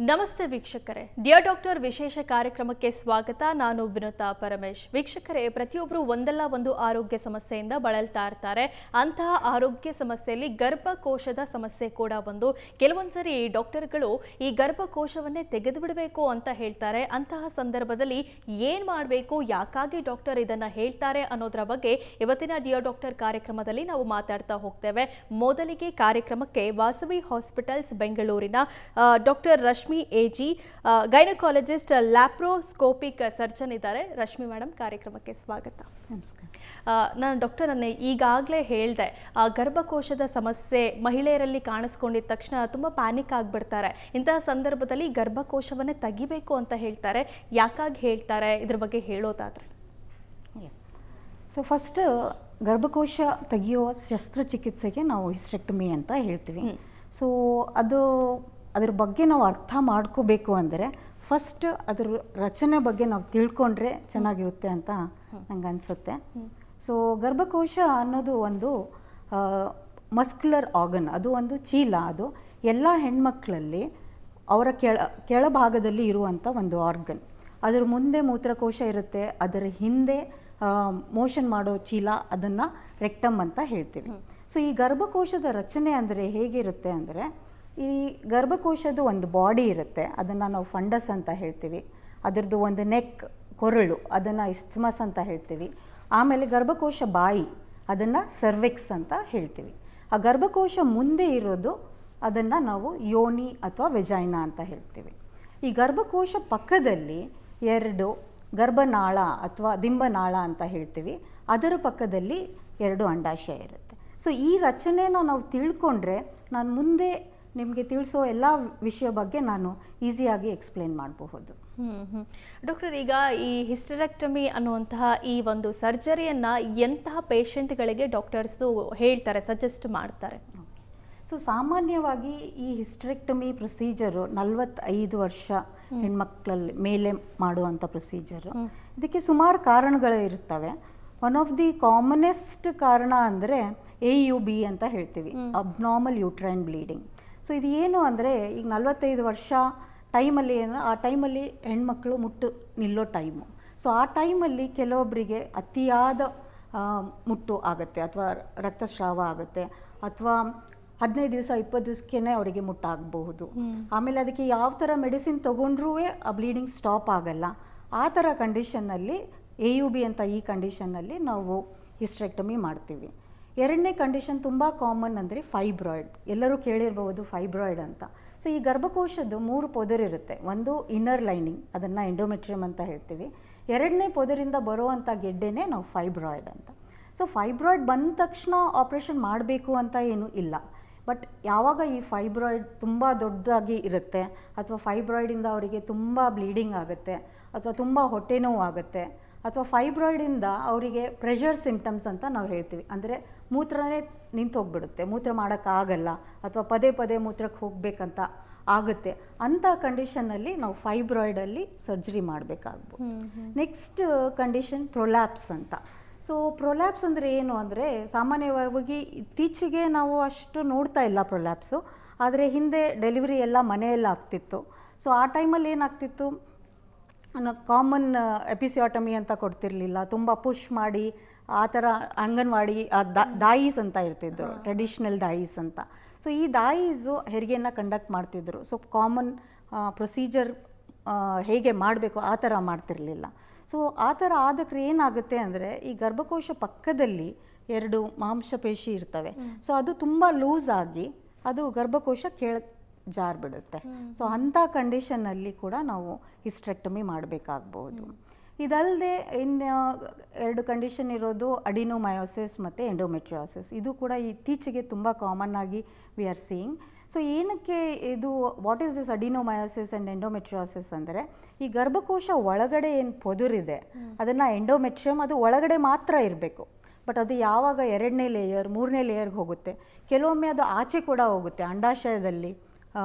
ನಮಸ್ತೆ ವೀಕ್ಷಕರೇ, dear doctor ವಿಶೇಷ ಕಾರ್ಯಕ್ರಮಕ್ಕೆ ಸ್ವಾಗತ. ನಾನು ವಿನುತಾ ಪರಮೇಶ್. ವೀಕ್ಷಕರೇ, ಪ್ರತಿಯೊಬ್ಬರು ಒಂದಲ್ಲ ಒಂದು ಆರೋಗ್ಯ ಸಮಸ್ಯೆಯಿಂದ ಬಳಲ್ತಾ ಇರ್ತಾರೆ. ಅಂತಹ ಆರೋಗ್ಯ ಸಮಸ್ಯೆಯಲ್ಲಿ ಗರ್ಭಕೋಶದ ಸಮಸ್ಯೆ ಕೂಡ ಒಂದು. ಕೆಲವೊಂದ್ಸರಿ ಡಾಕ್ಟರ್ಗಳು ಈ ಗರ್ಭಕೋಶವನ್ನೇ ತೆಗೆದು ಬಿಡಬೇಕು ಅಂತ ಹೇಳ್ತಾರೆ. ಅಂತಹ ಸಂದರ್ಭದಲ್ಲಿ ಏನು ಮಾಡಬೇಕು, ಯಾಕಾಗಿ ಡಾಕ್ಟರ್ ಇದನ್ನ ಹೇಳ್ತಾರೆ ಅನ್ನೋದರ ಬಗ್ಗೆ ಇವತ್ತಿನ ಡಿಯರ್ ಡಾಕ್ಟರ್ ಕಾರ್ಯಕ್ರಮದಲ್ಲಿ ನಾವು ಮಾತಾಡ್ತಾ ಹೋಗ್ತೇವೆ. ಮೊದಲಿಗೆ ಕಾರ್ಯಕ್ರಮಕ್ಕೆ ವಾಸವಿ ಹಾಸ್ಪಿಟಲ್ಸ್ ಬೆಂಗಳೂರಿನ doctor Rashmi A G, gynaecologist, laparoscopic surgeon ಇದ್ದಾರೆ. ರಶ್ಮಿ ಮೇಡಮ್, ಕಾರ್ಯಕ್ರಮಕ್ಕೆ ಸ್ವಾಗತ. ನಮಸ್ಕಾರ. ನಾನು ಡಾಕ್ಟರ್, ನನ್ನ ಈಗಾಗಲೇ ಹೇಳಿದೆ, ಗರ್ಭಕೋಶದ ಸಮಸ್ಯೆ ಮಹಿಳೆಯರಲ್ಲಿ ಕಾಣಿಸ್ಕೊಂಡಿದ್ದ ತಕ್ಷಣ ತುಂಬ ಪ್ಯಾನಿಕ್ ಆಗಿಬಿಡ್ತಾರೆ. ಇಂತಹ ಸಂದರ್ಭದಲ್ಲಿ ಗರ್ಭಕೋಶವನ್ನೇ ತೆಗಿಬೇಕು ಅಂತ ಹೇಳ್ತಾರೆ. ಯಾಕಾಗಿ ಹೇಳ್ತಾರೆ, ಇದ್ರ ಬಗ್ಗೆ ಹೇಳೋದಾದ್ರೆ? ಸೊ ಫಸ್ಟ್, ಗರ್ಭಕೋಶ ತೆಗೆಯೋ ಶಸ್ತ್ರಚಿಕಿತ್ಸೆಗೆ ನಾವು ಹಿಸ್ಟೆಕ್ಟಮಿ ಅಂತ ಹೇಳ್ತೀವಿ. ಸೊ ಅದ್ರ ಬಗ್ಗೆ ನಾವು ಅರ್ಥ ಮಾಡ್ಕೋಬೇಕು ಅಂದರೆ ಫಸ್ಟ್ ಅದ್ರ ರಚನೆ ಬಗ್ಗೆ ನಾವು ತಿಳ್ಕೊಂಡ್ರೆ ಚೆನ್ನಾಗಿರುತ್ತೆ ಅಂತ ನಂಗೆ ಅನಿಸುತ್ತೆ. ಸೊ ಗರ್ಭಕೋಶ ಅನ್ನೋದು ಒಂದು ಮಸ್ಕ್ಯುಲರ್ ಆರ್ಗನ್, ಅದು ಒಂದು ಚೀಲ. ಅದು ಎಲ್ಲ ಹೆಣ್ಮಕ್ಳಲ್ಲಿ ಅವರ ಕೆಳಭಾಗದಲ್ಲಿ ಇರುವಂಥ ಒಂದು ಆರ್ಗನ್. ಅದರ ಮುಂದೆ ಮೂತ್ರಕೋಶ ಇರುತ್ತೆ, ಅದರ ಹಿಂದೆ ಮೋಷನ್ ಮಾಡೋ ಚೀಲ, ಅದನ್ನು ರೆಕ್ಟಮ್ ಅಂತ ಹೇಳ್ತೀವಿ. ಸೊ ಈ ಗರ್ಭಕೋಶದ ರಚನೆ ಅಂದರೆ ಹೇಗಿರುತ್ತೆ ಅಂದರೆ, ಈ ಗರ್ಭಕೋಶದ ಒಂದು ಬಾಡಿ ಇರುತ್ತೆ, ಅದನ್ನು ನಾವು ಫಂಡಸ್ ಅಂತ ಹೇಳ್ತೀವಿ. ಅದರದ್ದು ಒಂದು ನೆಕ್, ಕೊರಳು, ಅದನ್ನು ಇಸ್ಥಮಸ್ ಅಂತ ಹೇಳ್ತೀವಿ. ಆಮೇಲೆ ಗರ್ಭಕೋಶ ಬಾಯಿ, ಅದನ್ನು ಸರ್ವಿಕ್ಸ್ ಅಂತ ಹೇಳ್ತೀವಿ. ಆ ಗರ್ಭಕೋಶ ಮುಂದೆ ಇರೋದು ಅದನ್ನು ನಾವು ಯೋನಿ ಅಥವಾ ವೆಜೈನಾ ಅಂತ ಹೇಳ್ತೀವಿ. ಈ ಗರ್ಭಕೋಶ ಪಕ್ಕದಲ್ಲಿ ಎರಡು ಗರ್ಭನಾಳ ಅಥವಾ ದಿಂಬನಾಳ ಅಂತ ಹೇಳ್ತೀವಿ. ಅದರ ಪಕ್ಕದಲ್ಲಿ ಎರಡು ಅಂಡಾಶಯ ಇರುತ್ತೆ. ಸೊ ಈ ರಚನೆನ ನಾವು ತಿಳ್ಕೊಂಡ್ರೆ ನಾನು ಮುಂದೆ ನಿಮಗೆ ತಿಳಿಸೋ ಎಲ್ಲ ವಿಷಯ ಬಗ್ಗೆ ನಾನು ಈಸಿಯಾಗಿ ಎಕ್ಸ್ಪ್ಲೇನ್ ಮಾಡಬಹುದು. ಡಾಕ್ಟರ್, ಈಗ ಈ ಹಿಸ್ಟೆರೆಕ್ಟಮಿ ಅನ್ನುವಂತಹ ಈ ಒಂದು ಸರ್ಜರಿಯನ್ನು ಎಂತಹ ಪೇಷಂಟ್ಗಳಿಗೆ ಡಾಕ್ಟರ್ಸು ಹೇಳ್ತಾರೆ, ಸಜೆಸ್ಟ್ ಮಾಡ್ತಾರೆ? ಸೊ ಸಾಮಾನ್ಯವಾಗಿ ಈ ಹಿಸ್ಟೆರೆಕ್ಟಮಿ ಪ್ರೊಸೀಜರು 45 ವರ್ಷ ಹೆಣ್ಮಕ್ಳಲ್ಲಿ ಮೇಲೆ ಮಾಡುವಂಥ ಪ್ರೊಸೀಜರು. ಇದಕ್ಕೆ ಸುಮಾರು ಕಾರಣಗಳು ಇರ್ತವೆ. ಒನ್ ಆಫ್ ದಿ ಕಾಮನೆಸ್ಟ್ ಕಾರಣ ಅಂದರೆ AUB ಅಂತ ಹೇಳ್ತೀವಿ, ಅಬ್ನಾರ್ಮಲ್ ಯೂಟ್ರೈನ್ ಬ್ಲೀಡಿಂಗ್. ಸೊ ಇದು ಏನು ಅಂದರೆ, ಈಗ 45 ವರ್ಷ ಟೈಮಲ್ಲಿ ಆ ಟೈಮಲ್ಲಿ ಹೆಣ್ಮಕ್ಳು ಮುಟ್ಟು ನಿಲ್ಲೋ ಟೈಮು. ಸೊ ಆ ಟೈಮಲ್ಲಿ ಕೆಲವೊಬ್ಬರಿಗೆ ಅತಿಯಾದ ಮುಟ್ಟು ಆಗುತ್ತೆ, ಅಥವಾ ರಕ್ತಸ್ರಾವ ಆಗುತ್ತೆ, ಅಥವಾ 15 ದಿವಸ 20 ದಿವಸಕ್ಕೇ ಅವರಿಗೆ ಮುಟ್ಟಾಗಬಹುದು. ಆಮೇಲೆ ಅದಕ್ಕೆ ಯಾವ ಥರ ಮೆಡಿಸಿನ್ ತೊಗೊಂಡ್ರೂ ಆ ಬ್ಲೀಡಿಂಗ್ ಸ್ಟಾಪ್ ಆಗಲ್ಲ. ಆ ಥರ ಕಂಡೀಷನ್ನಲ್ಲಿ AUB ಅಂತ ಈ ಕಂಡೀಷನ್ನಲ್ಲಿ ನಾವು ಹಿಸ್ಟೆರೆಕ್ಟಮಿ ಮಾಡ್ತೀವಿ. ಎರಡನೇ ಕಂಡೀಷನ್ ತುಂಬ ಕಾಮನ್ ಅಂದರೆ ಫೈಬ್ರಾಯ್ಡ್. ಎಲ್ಲರೂ ಕೇಳಿರ್ಬೋದು ಫೈಬ್ರಾಯ್ಡ್ ಅಂತ. ಸೊ ಈ ಗರ್ಭಕೋಶದ್ದು 3 ಪೊದರಿರುತ್ತೆ. ಒಂದು ಇನ್ನರ್ ಲೈನಿಂಗ್, ಅದನ್ನು ಎಂಡೋಮೆಟ್ರಿಯಮ್ ಅಂತ ಹೇಳ್ತೀವಿ. ಎರಡನೇ ಪೊದರಿಂದ ಬರುವಂಥ ಗೆಡ್ಡೆನೇ ನಾವು ಫೈಬ್ರಾಯ್ಡ್ ಅಂತ. ಸೊ ಫೈಬ್ರಾಯ್ಡ್ ಬಂದ ತಕ್ಷಣ ಆಪ್ರೇಷನ್ ಮಾಡಬೇಕು ಅಂತ ಏನೂ ಇಲ್ಲ. ಬಟ್ ಯಾವಾಗ ಈ ಫೈಬ್ರಾಯ್ಡ್ ತುಂಬ ದೊಡ್ಡದಾಗಿ ಇರುತ್ತೆ, ಅಥವಾ ಫೈಬ್ರಾಯ್ಡಿಂದ ಅವರಿಗೆ ತುಂಬ ಬ್ಲೀಡಿಂಗ್ ಆಗುತ್ತೆ, ಅಥವಾ ತುಂಬ ಹೊಟ್ಟೆ ನೋವು ಆಗುತ್ತೆ, ಅಥವಾ ಫೈಬ್ರಾಯ್ಡಿಂದ ಅವರಿಗೆ ಪ್ರೆಷರ್ ಸಿಂಪ್ಟಮ್ಸ್ ಅಂತ ನಾವು ಹೇಳ್ತೀವಿ. ಅಂದರೆ ಮೂತ್ರನೇ ನಿಂತು ಹೋಗ್ಬಿಡುತ್ತೆ, ಮೂತ್ರ ಮಾಡೋಕ್ಕಾಗಲ್ಲ, ಅಥವಾ ಪದೇ ಪದೇ ಮೂತ್ರಕ್ಕೆ ಹೋಗಬೇಕಂತ ಆಗುತ್ತೆ. ಅಂಥ ಕಂಡೀಷನ್ನಲ್ಲಿ ನಾವು ಫೈಬ್ರಾಯ್ಡಲ್ಲಿ ಸರ್ಜರಿ ಮಾಡಬೇಕಾಗ್ಬೋದು. ನೆಕ್ಸ್ಟ್ ಕಂಡೀಷನ್ ಪ್ರೊಲ್ಯಾಪ್ಸ್ ಅಂತ. ಸೊ ಪ್ರೊಲ್ಯಾಪ್ಸ್ ಅಂದರೆ ಏನು ಅಂದರೆ, ಸಾಮಾನ್ಯವಾಗಿ ಇತ್ತೀಚೆಗೆ ನಾವು ಅಷ್ಟು ನೋಡ್ತಾ ಇಲ್ಲ ಪ್ರೊಲ್ಯಾಪ್ಸು. ಆದರೆ ಹಿಂದೆ ಡೆಲಿವರಿ ಎಲ್ಲ ಮನೆಯೆಲ್ಲ ಆಗ್ತಿತ್ತು. ಸೊ ಆ ಟೈಮಲ್ಲಿ ಏನಾಗ್ತಿತ್ತು, ಕಾಮನ್ ಎಪಿಸಿಯಾಟಮಿ ಅಂತ ಕೊಡ್ತಿರ್ಲಿಲ್ಲ, ತುಂಬ ಪುಷ್ ಮಾಡಿ ಆ ಥರ ಅಂಗನವಾಡಿ ದಾಯಿಸ್ ಅಂತ ಇರ್ತಿದ್ರು, ಟ್ರೆಡಿಷ್ನಲ್ ದಾಯಿಸ್ ಅಂತ. ಸೊ ಈ ದಾಯಿಸು ಹೆರಿಗೆಯನ್ನು ಕಂಡಕ್ಟ್ ಮಾಡ್ತಿದ್ರು. ಸೊ ಕಾಮನ್ ಪ್ರೊಸೀಜರ್ ಹೇಗೆ ಮಾಡಬೇಕು ಆ ಥರ ಮಾಡ್ತಿರಲಿಲ್ಲ. ಸೊ ಆ ಥರ ಆದಕ್ಕೆ ಏನಾಗುತ್ತೆ ಅಂದರೆ, ಈ ಗರ್ಭಕೋಶ ಪಕ್ಕದಲ್ಲಿ 2 ಮಾಂಸಪೇಶಿ ಇರ್ತವೆ. ಸೊ ಅದು ತುಂಬ ಲೂಸ್ ಆಗಿ ಅದು ಗರ್ಭಕೋಶ ಜಾರ್ಬಿಡುತ್ತೆ. ಸೊ ಅಂಥ ಕಂಡೀಷನ್ನಲ್ಲಿ ಕೂಡ ನಾವು ಹಿಸ್ಟೆರೆಕ್ಟಮಿ ಮಾಡಬೇಕಾಗ್ಬೋದು. ಇದಲ್ಲದೆ ಇನ್ನು 2 ಕಂಡೀಷನ್ ಇರೋದು ಅಡಿನೋಮಯೋಸಿಸ್ ಮತ್ತು ಎಂಡೋಮೆಟ್ರಿಯೋಸಿಸ್. ಇದು ಕೂಡ ಇತ್ತೀಚೆಗೆ ತುಂಬ ಕಾಮನ್ ಆಗಿ ವಿ ಆರ್ ಸೀಯಿಂಗ್. ಸೊ ಏನಕ್ಕೆ ಇದು, what is this adenomyosis and endometriosis ಅಂದರೆ, ಈ ಗರ್ಭಕೋಶ ಒಳಗಡೆ ಏನು ಪೊದರಿದೆ ಅದನ್ನು ಎಂಡೋಮೆಟ್ರಿಯಮ್, ಅದು ಒಳಗಡೆ ಮಾತ್ರ ಇರಬೇಕು. ಬಟ್ ಅದು ಯಾವಾಗ 2ನೇ ಲೇಯರ್ 3ನೇ ಲೇಯರ್ಗೆ ಹೋಗುತ್ತೆ, ಕೆಲವೊಮ್ಮೆ ಅದು ಆಚೆ ಕೂಡ ಹೋಗುತ್ತೆ, ಅಂಡಾಶಯದಲ್ಲಿ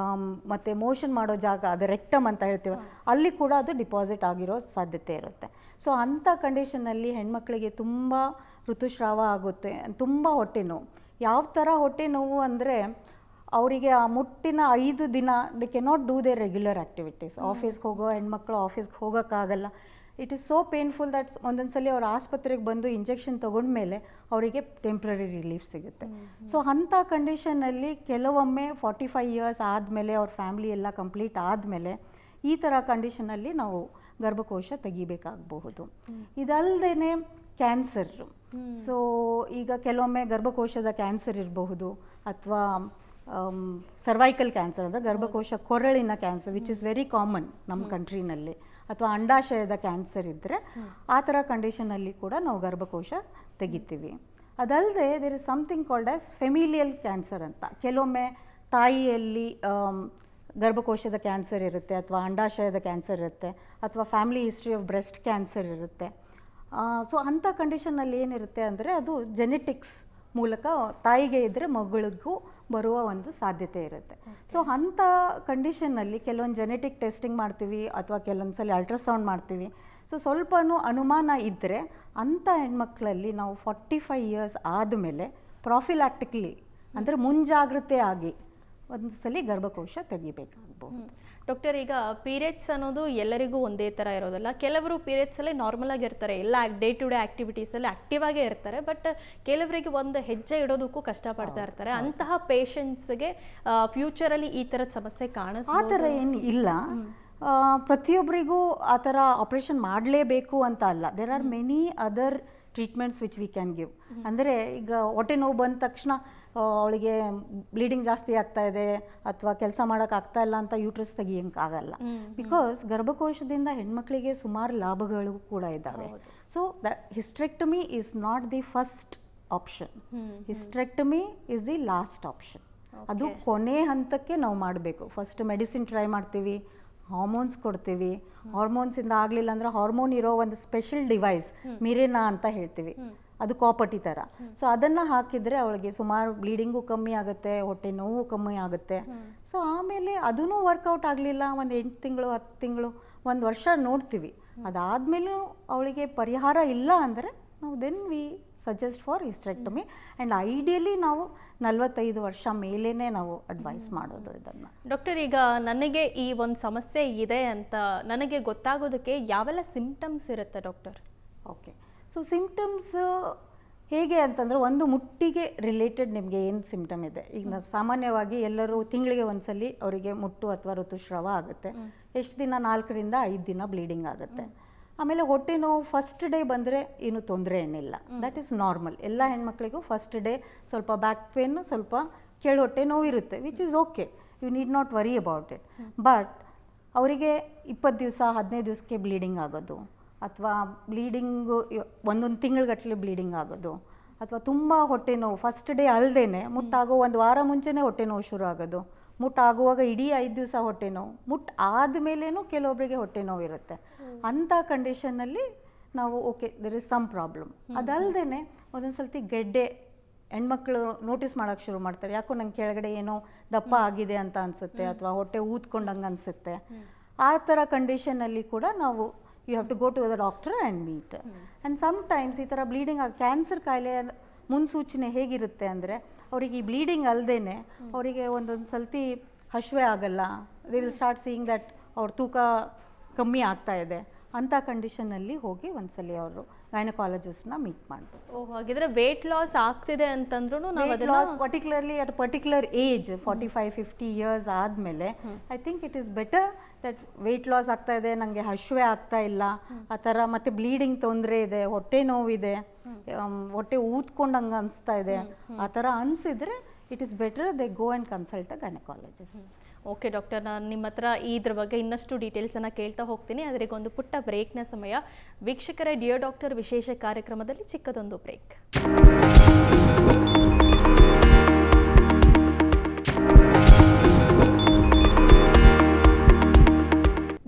ಮತ್ತು ಮೋಷನ್ ಮಾಡೋ ಜಾಗ, ಅದು ರೆಕ್ಟಮ್ ಅಂತ ಹೇಳ್ತೀವಿ, ಅಲ್ಲಿ ಕೂಡ ಅದು ಡಿಪಾಸಿಟ್ ಆಗಿರೋ ಸಾಧ್ಯತೆ ಇರುತ್ತೆ. ಸೊ ಅಂಥ ಕಂಡೀಷನ್ನಲ್ಲಿ ಹೆಣ್ಮಕ್ಳಿಗೆ ತುಂಬ ಋತುಸ್ರಾವ ಆಗುತ್ತೆ, ತುಂಬ ಹೊಟ್ಟೆ ನೋವು. ಯಾವ ಥರ ಹೊಟ್ಟೆ ನೋವು ಅಂದರೆ, ಅವರಿಗೆ ಆ ಮುಟ್ಟಿನ 5 ದಿನ they cannot do their regular activities. ಆಫೀಸ್ಗೆ ಹೋಗೋ ಹೆಣ್ಮಕ್ಳು ಆಫೀಸ್ಗೆ ಹೋಗೋಕ್ಕಾಗಲ್ಲ. It is so painful that ಒಂದೊಂದ್ಸಲಿ ಅವ್ರು ಆಸ್ಪತ್ರೆಗೆ ಬಂದು ಇಂಜೆಕ್ಷನ್ ತೊಗೊಂಡ್ಮೇಲೆ ಅವರಿಗೆ ಟೆಂಪ್ರರಿ ರಿಲೀಫ್ ಸಿಗುತ್ತೆ. ಸೊ ಅಂಥ ಕಂಡೀಷನಲ್ಲಿ ಕೆಲವೊಮ್ಮೆ 45 ಇಯರ್ಸ್ ಆದಮೇಲೆ ಅವ್ರ ಫ್ಯಾಮ್ಲಿ ಎಲ್ಲ ಕಂಪ್ಲೀಟ್ ಆದಮೇಲೆ ಈ ಥರ ಕಂಡೀಷನಲ್ಲಿ ನಾವು ಗರ್ಭಕೋಶ ತೆಗಿಬೇಕಾಗಬಹುದು. ಇದಲ್ಲದೆ ಕ್ಯಾನ್ಸರ್. ಸೊ ಈಗ ಕೆಲವೊಮ್ಮೆ ಗರ್ಭಕೋಶದ ಕ್ಯಾನ್ಸರ್ ಇರಬಹುದು, ಅಥವಾ ಸರ್ವೈಕಲ್ ಕ್ಯಾನ್ಸರ್ ಅಂದರೆ ಗರ್ಭಕೋಶ ಕೊರಳಿನ cancer which is very common ನಮ್ಮ ಕಂಟ್ರಿನಲ್ಲಿ, ಅಥವಾ ಅಂಡಾಶಯದ ಕ್ಯಾನ್ಸರ್ ಇದ್ದರೆ ಆ ಥರ ಕಂಡೀಷನಲ್ಲಿ ಕೂಡ ನಾವು ಗರ್ಭಕೋಶ ತೆಗಿತೀವಿ. ಅದಲ್ಲದೆ there is something called as familial cancer ಅಂತ. ಕೆಲವೊಮ್ಮೆ ತಾಯಿಯಲ್ಲಿ ಗರ್ಭಕೋಶದ ಕ್ಯಾನ್ಸರ್ ಇರುತ್ತೆ, ಅಥವಾ ಅಂಡಾಶಯದ ಕ್ಯಾನ್ಸರ್ ಇರುತ್ತೆ, ಅಥವಾ family history of breast cancer ಇರುತ್ತೆ. ಸೊ ಅಂಥ ಕಂಡೀಷನಲ್ಲಿ ಏನಿರುತ್ತೆ ಅಂದರೆ ಅದು ಜೆನೆಟಿಕ್ಸ್ ಮೂಲಕ ತಾಯಿಗೆ ಇದ್ದರೆ ಮಗಳಿಗೂ ಬರುವ ಒಂದು ಸಾಧ್ಯತೆ ಇರುತ್ತೆ. ಸೊ ಅಂಥ ಕಂಡೀಷನ್ನಲ್ಲಿ ಕೆಲವೊಂದು ಜೆನೆಟಿಕ್ ಟೆಸ್ಟಿಂಗ್ ಮಾಡ್ತೀವಿ, ಅಥವಾ ಕೆಲವೊಂದು ಸಲ ಅಲ್ಟ್ರಾಸೌಂಡ್ ಮಾಡ್ತೀವಿ. ಸೊ ಸ್ವಲ್ಪನೂ ಅನುಮಾನ ಇದ್ದರೆ ಅಂಥ ಹೆಣ್ಮಕ್ಳಲ್ಲಿ ನಾವು 45 ಇಯರ್ಸ್ ಆದಮೇಲೆ ಪ್ರಾಫಿಲ್ಯಾಕ್ಟಿಕ್ಲಿ ಅಂದರೆ ಮುಂಜಾಗ್ರತೆ ಆಗಿ ಒಂದು ಸಲ ಗರ್ಭಕೋಶ ತೆಗಿಬೇಕಾಗಬಹುದು. ಡಾಕ್ಟರ್, ಈಗ ಪೀರಿಯಡ್ಸ್ ಅನ್ನೋದು ಎಲ್ಲರಿಗೂ ಒಂದೇ ಥರ ಇರೋದಲ್ಲ. ಕೆಲವರು ಪೀರಿಯಡ್ಸಲ್ಲೇ ನಾರ್ಮಲ್ ಆಗಿರ್ತಾರೆ, ಎಲ್ಲ ಡೇ ಟು ಡೇ ಆ್ಯಕ್ಟಿವಿಟೀಸಲ್ಲಿ ಆ್ಯಕ್ಟಿವ್ ಆಗೇ ಇರ್ತಾರೆ. ಬಟ್ ಕೆಲವರಿಗೆ ಒಂದು ಹೆಜ್ಜೆ ಇಡೋದಕ್ಕೂ ಕಷ್ಟಪಡ್ತಾ ಇರ್ತಾರೆ. ಅಂತಹ ಪೇಷಂಟ್ಸ್ಗೆ ಫ್ಯೂಚರಲ್ಲಿ ಈ ಥರದ ಸಮಸ್ಯೆ ಆ ಥರ ಏನು ಇಲ್ಲ. ಪ್ರತಿಯೊಬ್ಬರಿಗೂ ಆ ಥರ ಆಪ್ರೇಷನ್ ಮಾಡಲೇಬೇಕು ಅಂತ ಅಲ್ಲ. There are many other treatments which we can give. ಅಂದರೆ ಈಗ ಹೊಟ್ಟೆ ನೋವು ಬಂದ ತಕ್ಷಣ ಅವಳಿಗೆ ಬ್ಲೀಡಿಂಗ್ ಜಾಸ್ತಿ ಆಗ್ತಾ ಇದೆ ಅಥವಾ ಕೆಲಸ ಮಾಡೋಕ್ಕಾಗ್ತಾ ಇಲ್ಲ ಅಂತ ಯೂಟ್ರಸ್ ತೆಗಿಯೋಕ್ಕಾಗಲ್ಲ. ಬಿಕಾಸ್ ಗರ್ಭಕೋಶದಿಂದ ಹೆಣ್ಮಕ್ಳಿಗೆ ಸುಮಾರು ಲಾಭಗಳು ಕೂಡ ಇದ್ದಾವೆ. So the hysterectomy is not the first option. Hysterectomy is the last option. ಅದು ಕೊನೆ ಹಂತಕ್ಕೆ ನಾವು ಮಾಡಬೇಕು. ಫಸ್ಟ್ ಮೆಡಿಸಿನ್ ಟ್ರೈ ಮಾಡ್ತೀವಿ, ಹಾರ್ಮೋನ್ಸ್ ಕೊಡ್ತೀವಿ. ಹಾರ್ಮೋನ್ಸಿಂದ ಆಗಲಿಲ್ಲ ಅಂದರೆ ಹಾರ್ಮೋನ್ ಇರೋ ಒಂದು ಸ್ಪೆಷಲ್ ಡಿವೈಸ್ ಮಿರೆನಾ ಅಂತ ಹೇಳ್ತೀವಿ, ಅದು ಕಾಪಟಿ ಥರ. ಸೊ ಅದನ್ನು ಹಾಕಿದರೆ ಅವಳಿಗೆ ಸುಮಾರು ಬ್ಲೀಡಿಂಗು ಕಮ್ಮಿ ಆಗುತ್ತೆ, ಹೊಟ್ಟೆ ನೋವು ಕಮ್ಮಿ ಆಗುತ್ತೆ. ಸೊ ಆಮೇಲೆ ಅದೂ ವರ್ಕೌಟ್ ಆಗಲಿಲ್ಲ, ಒಂದು 8 ತಿಂಗಳು 10 ತಿಂಗಳು 1 ವರ್ಷ ನೋಡ್ತೀವಿ. ಅದಾದಮೇಲೂ ಅವಳಿಗೆ ಪರಿಹಾರ ಇಲ್ಲ ಅಂದರೆ ನಾವು then we suggest for hysterectomy. And ideally ನಾವು 45 ವರ್ಷ ಮೇಲೇ ನಾವು ಅಡ್ವೈಸ್ ಮಾಡೋದು ಇದನ್ನು. ಡಾಕ್ಟರ್, ಈಗ ನನಗೆ ಈ ಒಂದು ಸಮಸ್ಯೆ ಇದೆ ಅಂತ ನನಗೆ ಗೊತ್ತಾಗೋದಕ್ಕೆ ಯಾವೆಲ್ಲ ಸಿಂಪ್ಟಮ್ಸ್ ಇರುತ್ತೆ ಡಾಕ್ಟರ್? ಓಕೆ, ಸೊ ಸಿಂಪ್ಟಮ್ಸ್ ಹೇಗೆ ಅಂತಂದರೆ, ಒಂದು ಮುಟ್ಟಿಗೆ ರಿಲೇಟೆಡ್ ನಿಮಗೆ ಏನು ಸಿಂಪ್ಟಮ್ ಇದೆ. ಈಗ ಸಾಮಾನ್ಯವಾಗಿ ಎಲ್ಲರೂ ತಿಂಗಳಿಗೆ ಒಂದ್ಸಲಿ ಅವರಿಗೆ ಮುಟ್ಟು ಅಥವಾ ಋತುಸ್ರಾವ ಆಗುತ್ತೆ. ಎಷ್ಟು ದಿನ? 4 ರಿಂದ 5 ದಿನ ಬ್ಲೀಡಿಂಗ್ ಆಗುತ್ತೆ. ಆಮೇಲೆ ಹೊಟ್ಟೆ ನೋವು ಫಸ್ಟ್ ಡೇ ಬಂದರೆ ಏನು ತೊಂದರೆ ಏನಿಲ್ಲ, ದಟ್ ಈಸ್ ನಾರ್ಮಲ್. ಎಲ್ಲ ಹೆಣ್ಮಕ್ಳಿಗೂ ಫಸ್ಟ್ ಡೇ ಸ್ವಲ್ಪ ಬ್ಯಾಕ್ ಪೇನ್, ಸ್ವಲ್ಪ ಕೆಳ ಹೊಟ್ಟೆ ನೋವು ಇರುತ್ತೆ, which is okay. You need not worry about it. But ಅವರಿಗೆ 20 ದಿವಸ 15 ದಿವಸಕ್ಕೆ ಬ್ಲೀಡಿಂಗ್ ಆಗೋದು, ಅಥವಾ ಬ್ಲೀಡಿಂಗು 1 ತಿಂಗಳಗಟ್ಟಲೆ ಬ್ಲೀಡಿಂಗ್ ಆಗೋದು, ಅಥವಾ ತುಂಬ ಹೊಟ್ಟೆ ನೋವು ಫಸ್ಟ್ ಡೇ ಅಲ್ಲದೇ ಮುಟ್ಟಾಗೋ 1 ವಾರ ಮುಂಚೆನೇ ಹೊಟ್ಟೆ ನೋವು ಶುರು ಆಗೋದು, ಮುಟ್ಟಾಗುವಾಗ ಇಡೀ 5 ದಿವಸ ಹೊಟ್ಟೆ ನೋವು, ಮುಟ್ಟು ಆದಮೇಲೇನೂ ಕೆಲವೊಬ್ಬರಿಗೆ ಹೊಟ್ಟೆ ನೋವು ಇರುತ್ತೆ. ಅಂಥ ಕಂಡೀಷನ್ನಲ್ಲಿ ನಾವು okay there is some problem. ಅದಲ್ಲದೆ ಒಂದೊಂದು ಸರ್ತಿ ಗೆಡ್ಡೆ ಹೆಣ್ಮಕ್ಳು ನೋಟಿಸ್ ಮಾಡೋಕ್ಕೆ ಶುರು ಮಾಡ್ತಾರೆ, ಯಾಕೋ ನಂಗೆ ಕೆಳಗಡೆ ಏನೋ ದಪ್ಪ ಆಗಿದೆ ಅಂತ ಅನಿಸುತ್ತೆ, ಅಥವಾ ಹೊಟ್ಟೆ ಊದ್ಕೊಂಡಂಗೆ ಅನಿಸುತ್ತೆ. ಆ ಥರ ಕಂಡೀಷನಲ್ಲಿ ಕೂಡ ನಾವು you have to go to the doctor and meet. And sometimes ಈ ಥರ ಬ್ಲೀಡಿಂಗ್ ಕ್ಯಾನ್ಸರ್ ಕಾಯಿಲೆ ಮುನ್ಸೂಚನೆ ಹೇಗಿರುತ್ತೆ ಅಂದರೆ, ಅವರಿಗೆ ಈ ಬ್ಲೀಡಿಂಗ್ ಅಲ್ಲದೇ ಅವರಿಗೆ ಒಂದೊಂದು ಸರ್ತಿ ಹಸಿವೆ ಆಗಲ್ಲ, they will start seeing that ಅವ್ರ ತೂಕ ಕಮ್ಮಿ ಆಗ್ತಾ ಇದೆ. ಅಂಥ ಕಂಡೀಷನಲ್ಲಿ ಹೋಗಿ ಒಂದ್ಸಲಿ ಅವರು ಗೈನಕಾಲಜಿಸ್ಟ್ನ ಮೀಟ್ ಮಾಡಬೇಕು. ಹಾಗಿದ್ರೆ ವೇಟ್ ಲಾಸ್ ಆಗ್ತಿದೆ ಅಂತಂದ್ರೂ particularly at particular age 45-50 years ಆದಮೇಲೆ I think it is better that weight loss ಆಗ್ತಾ ಇದೆ, ನನಗೆ ಹಸಿವೆ ಆಗ್ತಾ ಇಲ್ಲ ಆ ಥರ, ಮತ್ತು ಬ್ಲೀಡಿಂಗ್ ತೊಂದರೆ ಇದೆ, ಹೊಟ್ಟೆ ನೋವಿದೆ, ಹೊಟ್ಟೆ ಊದ್ಕೊಂಡಂಗೆ ಅನಿಸ್ತಾ ಇದೆ, ಆ ಥರ ಅನಿಸಿದರೆ it is better they go and consult a gynaecologist. Okay doctor, ನಾನು ನಿಮ್ಮ ಹತ್ರ ಇದ್ರ ಬಗ್ಗೆ ಇನ್ನಷ್ಟು ಡೀಟೇಲ್ಸನ್ನು ಕೇಳ್ತಾ ಹೋಗ್ತೀನಿ. ಅದರಿಗೊಂದು ಪುಟ್ಟ ಬ್ರೇಕ್ನ ಸಮಯ. ವೀಕ್ಷಕರ ಡಿಯರ್ ಡಾಕ್ಟರ್ ವಿಶೇಷ ಕಾರ್ಯಕ್ರಮದಲ್ಲಿ ಚಿಕ್ಕದೊಂದು ಬ್ರೇಕ್.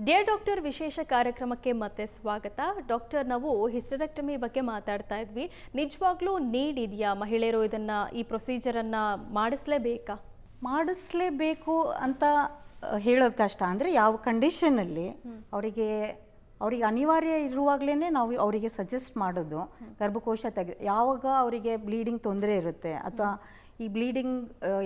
ಡಿಯರ್ ಡಾಕ್ಟರ್ ವಿಶೇಷ ಕಾರ್ಯಕ್ರಮಕ್ಕೆ ಮತ್ತೆ ಸ್ವಾಗತ. ಡಾಕ್ಟರ್, ನಾವು ಹಿಸ್ಟರೆಕ್ಟಮಿ ಬಗ್ಗೆ ಮಾತಾಡ್ತಾ ಇದ್ವಿ. ನಿಜವಾಗ್ಲೂ ನೀಡ್ ಇದೆಯಾ? ಮಹಿಳೆಯರು ಇದನ್ನು ಈ ಪ್ರೊಸೀಜರನ್ನು ಮಾಡಿಸ್ಲೇಬೇಕು ಅಂತ ಹೇಳೋದು ಕಷ್ಟ. ಅಂದರೆ ಯಾವ ಕಂಡೀಷನಲ್ಲಿ ಅವರಿಗೆ ಅನಿವಾರ್ಯ ಇರುವಾಗಲೇ ನಾವು ಅವರಿಗೆ ಸಜೆಸ್ಟ್ ಮಾಡೋದು ಗರ್ಭಕೋಶ ಯಾವಾಗ ಅವರಿಗೆ ಬ್ಲೀಡಿಂಗ್ ತೊಂದರೆ ಇರುತ್ತೆ, ಅಥವಾ ಈ ಬ್ಲೀಡಿಂಗ್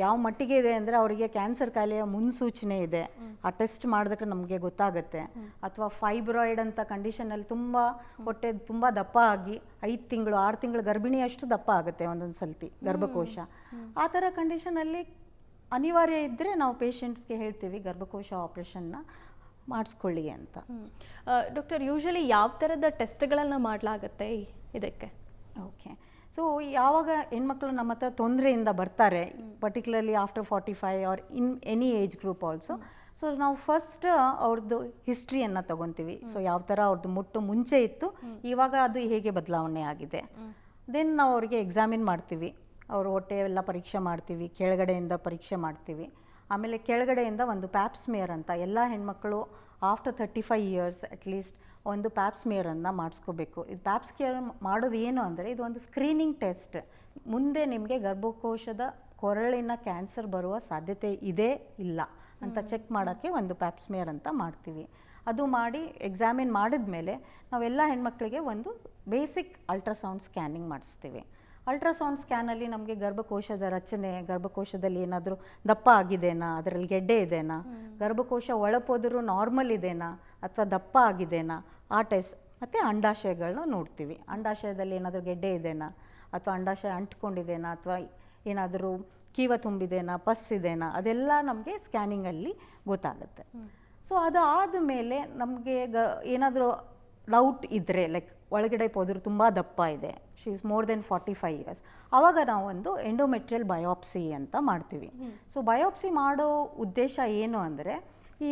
ಯಾವ ಮಟ್ಟಿಗೆ ಇದೆ ಅಂದರೆ ಅವರಿಗೆ ಕ್ಯಾನ್ಸರ್ ಕಾಯಿಲೆಯ ಮುನ್ಸೂಚನೆ ಇದೆ, ಆ ಟೆಸ್ಟ್ ಮಾಡಿದ್ರೆ ನಮಗೆ ಗೊತ್ತಾಗುತ್ತೆ. ಅಥವಾ ಫೈಬ್ರಾಯ್ಡ್ ಅಂತ ಕಂಡೀಷನಲ್ಲಿ ತುಂಬ ಹೊಟ್ಟೆ ತುಂಬ ದಪ್ಪ ಆಗಿ 5 ತಿಂಗಳು 6 ತಿಂಗಳು ಗರ್ಭಿಣಿಯಷ್ಟು ದಪ್ಪ ಆಗುತ್ತೆ ಒಂದೊಂದು ಸಲ್ತಿ ಗರ್ಭಕೋಶ. ಆ ಥರ ಕಂಡೀಷನಲ್ಲಿ ಅನಿವಾರ್ಯ ಇದ್ದರೆ ನಾವು ಪೇಷಂಟ್ಸ್ಗೆ ಹೇಳ್ತೀವಿ ಗರ್ಭಕೋಶ ಆಪ್ರೇಷನ್ನ ಮಾಡಿಸ್ಕೊಳ್ಳಿ ಅಂತ. ಡಾಕ್ಟರ್, ಯೂಶಲಿ ಯಾವ ಥರದ ಟೆಸ್ಟ್ಗಳನ್ನು ಮಾಡಲಾಗುತ್ತೆ ಇದಕ್ಕೆ? ಓಕೆ, ಸೊ ಯಾವಾಗ ಹೆಣ್ಮಕ್ಳು ನಮ್ಮ ಹತ್ರ ತೊಂದರೆಯಿಂದ ಬರ್ತಾರೆ, particularly after 45 or in any age group also, so ನಾವು ಫಸ್ಟ್ ಅವ್ರದ್ದು ಹಿಸ್ಟ್ರಿಯನ್ನು ತಗೊತೀವಿ. ಸೊ ಯಾವ ಥರ ಅವ್ರದ್ದು ಮುಟ್ಟು ಮುಂಚೆ ಇತ್ತು, ಇವಾಗ ಅದು ಹೇಗೆ ಬದಲಾವಣೆ ಆಗಿದೆ. ದೆನ್ ನಾವು ಅವರಿಗೆ ಎಕ್ಸಾಮಿನ್ ಮಾಡ್ತೀವಿ, ಅವ್ರ ಹೊಟ್ಟೆ ಎಲ್ಲ ಪರೀಕ್ಷೆ ಮಾಡ್ತೀವಿ, ಕೆಳಗಡೆಯಿಂದ ಪರೀಕ್ಷೆ ಮಾಡ್ತೀವಿ. ಆಮೇಲೆ ಕೆಳಗಡೆಯಿಂದ ಒಂದು ಪ್ಯಾಪ್ಸ್ಮಿಯರ್ ಅಂತ ಎಲ್ಲ ಹೆಣ್ಮಕ್ಳು ಆಫ್ಟರ್ 35 ಇಯರ್ಸ್ ಅಟ್ಲೀಸ್ಟ್ ಒಂದು ಪ್ಯಾಪ್ಸ್ಮಿಯರನ್ನು ಮಾಡಿಸ್ಕೋಬೇಕು. ಇದು ಪ್ಯಾಪ್ಸ್ಮಿಯರ್ ಮಾಡೋದು ಏನು ಅಂದರೆ ಇದು ಒಂದು ಸ್ಕ್ರೀನಿಂಗ್ ಟೆಸ್ಟ್. ಮುಂದೆ ನಿಮಗೆ ಗರ್ಭಕೋಶದ ಕೊರಳಿನ ಕ್ಯಾನ್ಸರ್ ಬರುವ ಸಾಧ್ಯತೆ ಇದೆ ಇಲ್ಲ ಅಂತ ಚೆಕ್ ಮಾಡೋಕ್ಕೆ ಒಂದು ಪ್ಯಾಪ್ಸ್ಮಿಯರ್ ಅಂತ ಮಾಡ್ತೀವಿ. ಅದು ಮಾಡಿ ಎಕ್ಸಾಮಿನ್ ಮಾಡಿದ ಮೇಲೆ ನಾವೆಲ್ಲ ಹೆಣ್ಮಕ್ಳಿಗೆ ಒಂದು ಬೇಸಿಕ್ ಅಲ್ಟ್ರಾಸೌಂಡ್ ಸ್ಕ್ಯಾನಿಂಗ್ ಮಾಡಿಸ್ತೀವಿ. ಅಲ್ಟ್ರಾಸೌಂಡ್ ಸ್ಕ್ಯಾನಲ್ಲಿ ನಮಗೆ ಗರ್ಭಕೋಶದ ರಚನೆ, ಗರ್ಭಕೋಶದಲ್ಲಿ ಏನಾದರೂ ದಪ್ಪ ಆಗಿದೆನಾ, ಅದರಲ್ಲಿ ಗೆಡ್ಡೆ ಇದೆನಾ, ಗರ್ಭಕೋಶ ಒಳಪೋದರೂ ನಾರ್ಮಲ್ ಇದೆನಾ ಅಥವಾ ದಪ್ಪ ಆಗಿದೆನಾ ಆ ಟೆಸ್ಟ್, ಮತ್ತು ಅಂಡಾಶಯಗಳನ್ನ ನೋಡ್ತೀವಿ. ಅಂಡಾಶಯದಲ್ಲಿ ಏನಾದರೂ ಗೆಡ್ಡೆ ಇದೆನಾ ಅಥವಾ ಅಂಡಾಶಯ ಅಂಟ್ಕೊಂಡಿದೆನಾ ಅಥವಾ ಏನಾದರೂ ಕೀವ ತುಂಬಿದೆನಾ, ಪಸ್ ಇದೆನಾ, ಅದೆಲ್ಲ ನಮಗೆ ಸ್ಕ್ಯಾನಿಂಗಲ್ಲಿ ಗೊತ್ತಾಗುತ್ತೆ. ಸೊ ಅದಾದ ಮೇಲೆ ನಮಗೆ ಏನಾದರೂ ಡೌಟ್ ಇದ್ದರೆ, ಲೈಕ್ ಒಳಗಡೆ ಪೋದ್ರು ತುಂಬ ದಪ್ಪ ಇದೆ, she is more than 45 years, ಆವಾಗ ನಾವು ಒಂದು ಎಂಡೋಮೆಟ್ರಿಯಲ್ ಬಯೋಪ್ಸಿ ಅಂತ ಮಾಡ್ತೀವಿ. ಸೊ ಬಯೋಪ್ಸಿ ಮಾಡೋ ಉದ್ದೇಶ ಏನು ಅಂದರೆ, ಈ